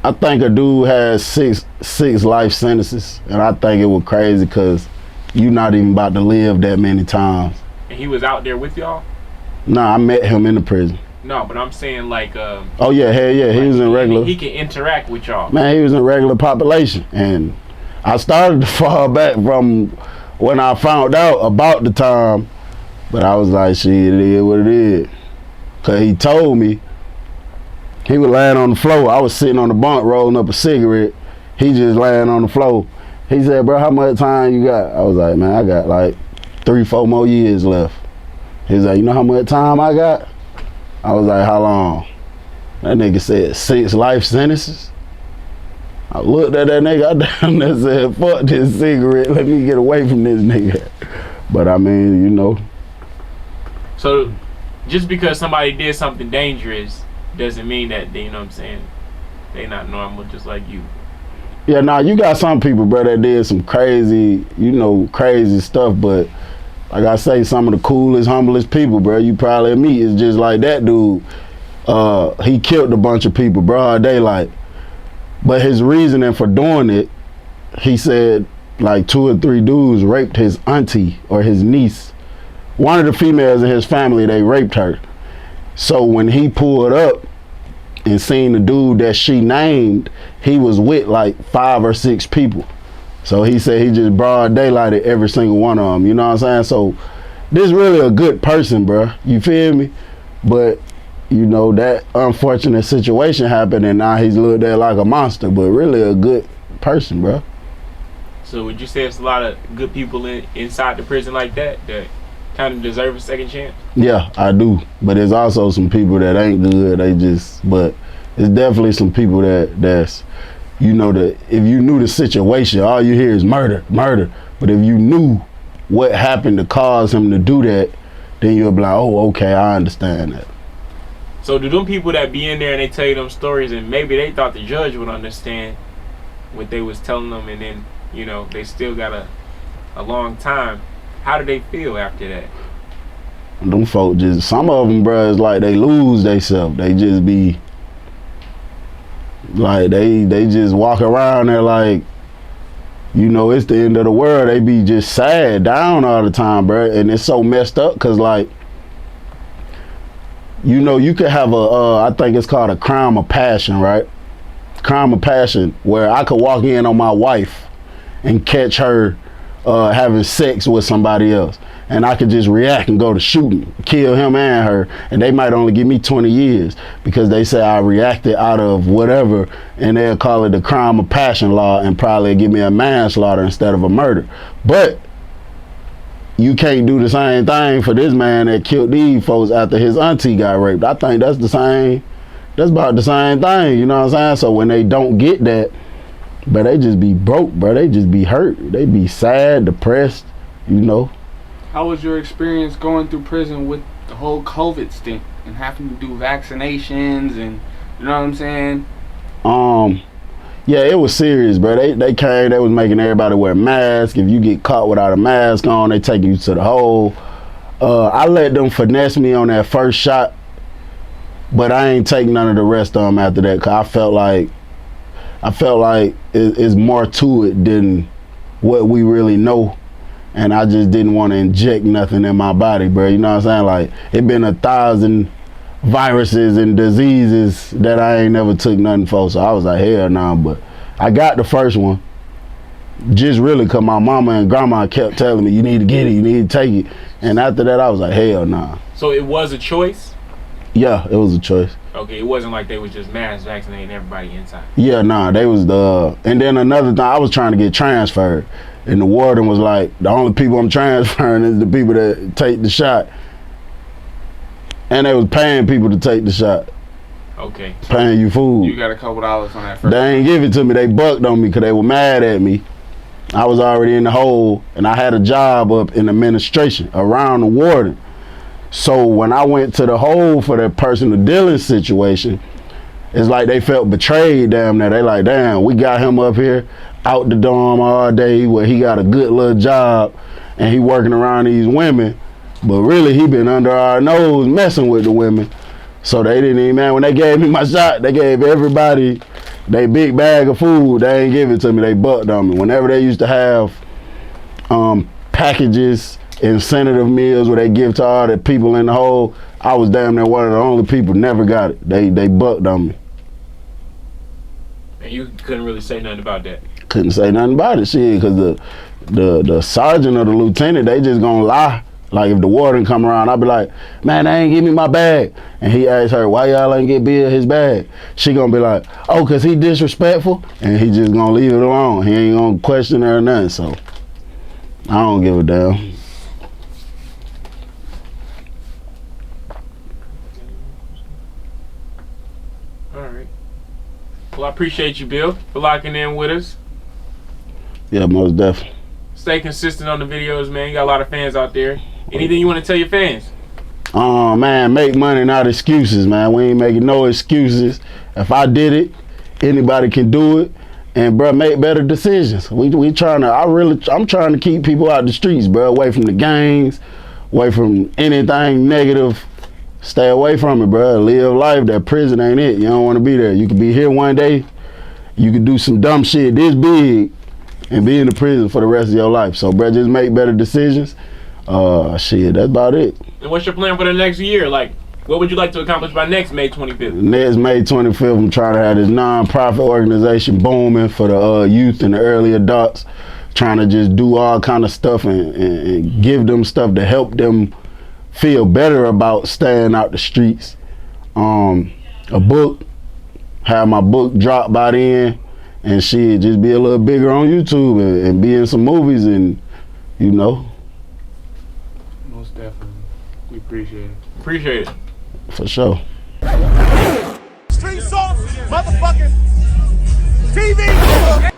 B: I think a dude has six life sentences, and I think it was crazy because you're not even about to live that many times.
A: And he was out there with y'all?
B: Nah, I met him in the prison.
A: No, but I'm saying like.
B: Oh yeah, hell yeah, he was in regular.
A: He can interact with y'all.
B: Man, he was in regular population, and I started to fall back from when I found out about the time, but I was like, shit, it is what it is. Cause he told me he was laying on the floor. I was sitting on the bunk rolling up a cigarette. He just laying on the floor. He said, bro, how much time you got? I was like, man, I got like 3-4 more years left. He's like, you know how much time I got? I was like, how long? That nigga said 6 life sentences. I looked at that nigga, I down there said, fuck this cigarette, let me get away from this nigga. But I mean, you know.
A: So just because somebody did something dangerous doesn't mean that they, you know what I'm saying, they not normal just like you.
B: Yeah, nah, you got some people, bro, that did some crazy, you know, crazy stuff, but like I say, some of the coolest, humblest people, bro, you probably meet is just like that dude. He killed a bunch of people, broad daylight. But his reasoning for doing it, he said like 2 or 3 dudes raped his auntie or his niece. One of the females in his family, they raped her. So when he pulled up and seen the dude that she named, he was with like 5 or 6 people. So he said he just broad daylighted every single one of them. You know what I'm saying? So this really a good person, bro. You feel me? But you know, that unfortunate situation happened and now he's looked at like a monster, but really a good person, bro.
A: So would you say it's a lot of good people inside the prison like that kind of deserve a second chance?
B: Yeah, I do. But there's also some people that ain't good. But it's definitely some people that's, you know, that if you knew the situation, all you hear is murder, murder. But if you knew what happened to cause him to do that, then you'll be like, oh, okay, I understand that.
A: So do them people that be in there and they tell you them stories and maybe they thought the judge would understand what they was telling them and then, you know, they still got a long time, how do they feel after that?
B: Them folk just, some of them, bro, is like they lose theyself. They just be, like, they just walk around there like, you know, it's the end of the world. They be just sad, down all the time, bro. And it's so messed up because, like, you know, you could have I think it's called a crime of passion, right? Crime of passion, where I could walk in on my wife and catch her having sex with somebody else. And I could just react and go to shooting, kill him and her. And they might only give me 20 years because they say I reacted out of whatever, and they'll call it the crime of passion law and probably give me a manslaughter instead of a murder. But you can't do the same thing for this man that killed these folks after his auntie got raped. I think that's about the same thing, you know what I'm saying? So when they don't get that, but they just be broke, bro. They just be hurt. They be sad, depressed, you know.
C: How was your experience going through prison with the whole COVID stint and having to do vaccinations and, you know what I'm saying?
B: Yeah, it was serious, bro. They came, they was making everybody wear masks. If you get caught without a mask on, they take you to the hole. I let them finesse me on that first shot, but I ain't take none of the rest of them after that, cause I felt like it's more to it than what we really know. And I just didn't want to inject nothing in my body, bro. You know what I'm saying? Like, it been 1,000 viruses and diseases that I ain't never took nothing for. So I was like, hell nah. But I got the first one just really because my mama and grandma kept telling me, you need to get it, you need to take it. And after that, I was like, hell nah.
A: So it was a choice?
B: Yeah, it was a choice.
A: Okay, it wasn't like they was just mass vaccinating everybody inside.
B: Yeah, nah, they was and then another thing, I was trying to get transferred. And the warden was like, the only people I'm transferring is the people that take the shot. And they was paying people to take the shot.
A: Okay.
B: Paying you food.
C: You got a couple dollars on that first.
B: They ain't give it to me. They bucked on me because they were mad at me. I was already in the hole, and I had a job up in administration around the warden. So when I went to the hole for that personal dealing situation, it's like they felt betrayed damn near. They like, damn, we got him up here out the dorm all day where he got a good little job and he working around these women. But really, he been under our nose messing with the women. So they didn't even, man, when they gave me my shot, they gave everybody they big bag of food. They ain't give it to me. They bucked on me. Whenever they used to have packages incentive meals where they give to all the people in the hole. I was damn near one of the only people never got it. They bucked on me.
A: And you couldn't really say nothing about that.
B: Couldn't say nothing about it, shit, because the sergeant or the lieutenant, they just gonna lie. Like if the warden come around, I'll be like, man, they ain't give me my bag. And he asked her, why y'all ain't get Bill his bag? She gonna be like, oh, cause he disrespectful, and he just gonna leave it alone. He ain't gonna question her or nothing, so I don't give a damn.
A: All right. Well, I appreciate you, Bill, for locking in with us.
B: Yeah, most definitely.
A: Stay consistent on the videos, man. You got a lot of fans out there. Anything you want to tell your fans?
B: Man, make money, not excuses, man. We ain't making no excuses. If I did it, anybody can do it. And bro, make better decisions. We trying to. I'm trying to keep people out the streets, bro. Away from the gangs, away from anything negative. Stay away from it, bro. Live life. That prison ain't it. You don't want to be there. You could be here one day. You could do some dumb shit this big and be in the prison for the rest of your life. So, bro, just make better decisions. Shit, that's about it.
A: And what's your plan for the next year? Like, what would you like to accomplish by next May 25th?
B: Next May 25th, I'm trying to have this non-profit organization booming for the youth and the early adults. Trying to just do all kind of stuff and give them stuff to help them feel better about staying out the streets. A book, have my book drop by then, and shit, just be a little bigger on YouTube and be in some movies, and you know.
C: Most definitely. We appreciate it.
A: Appreciate it.
B: For sure.
D: Street sauce, motherfucking TV.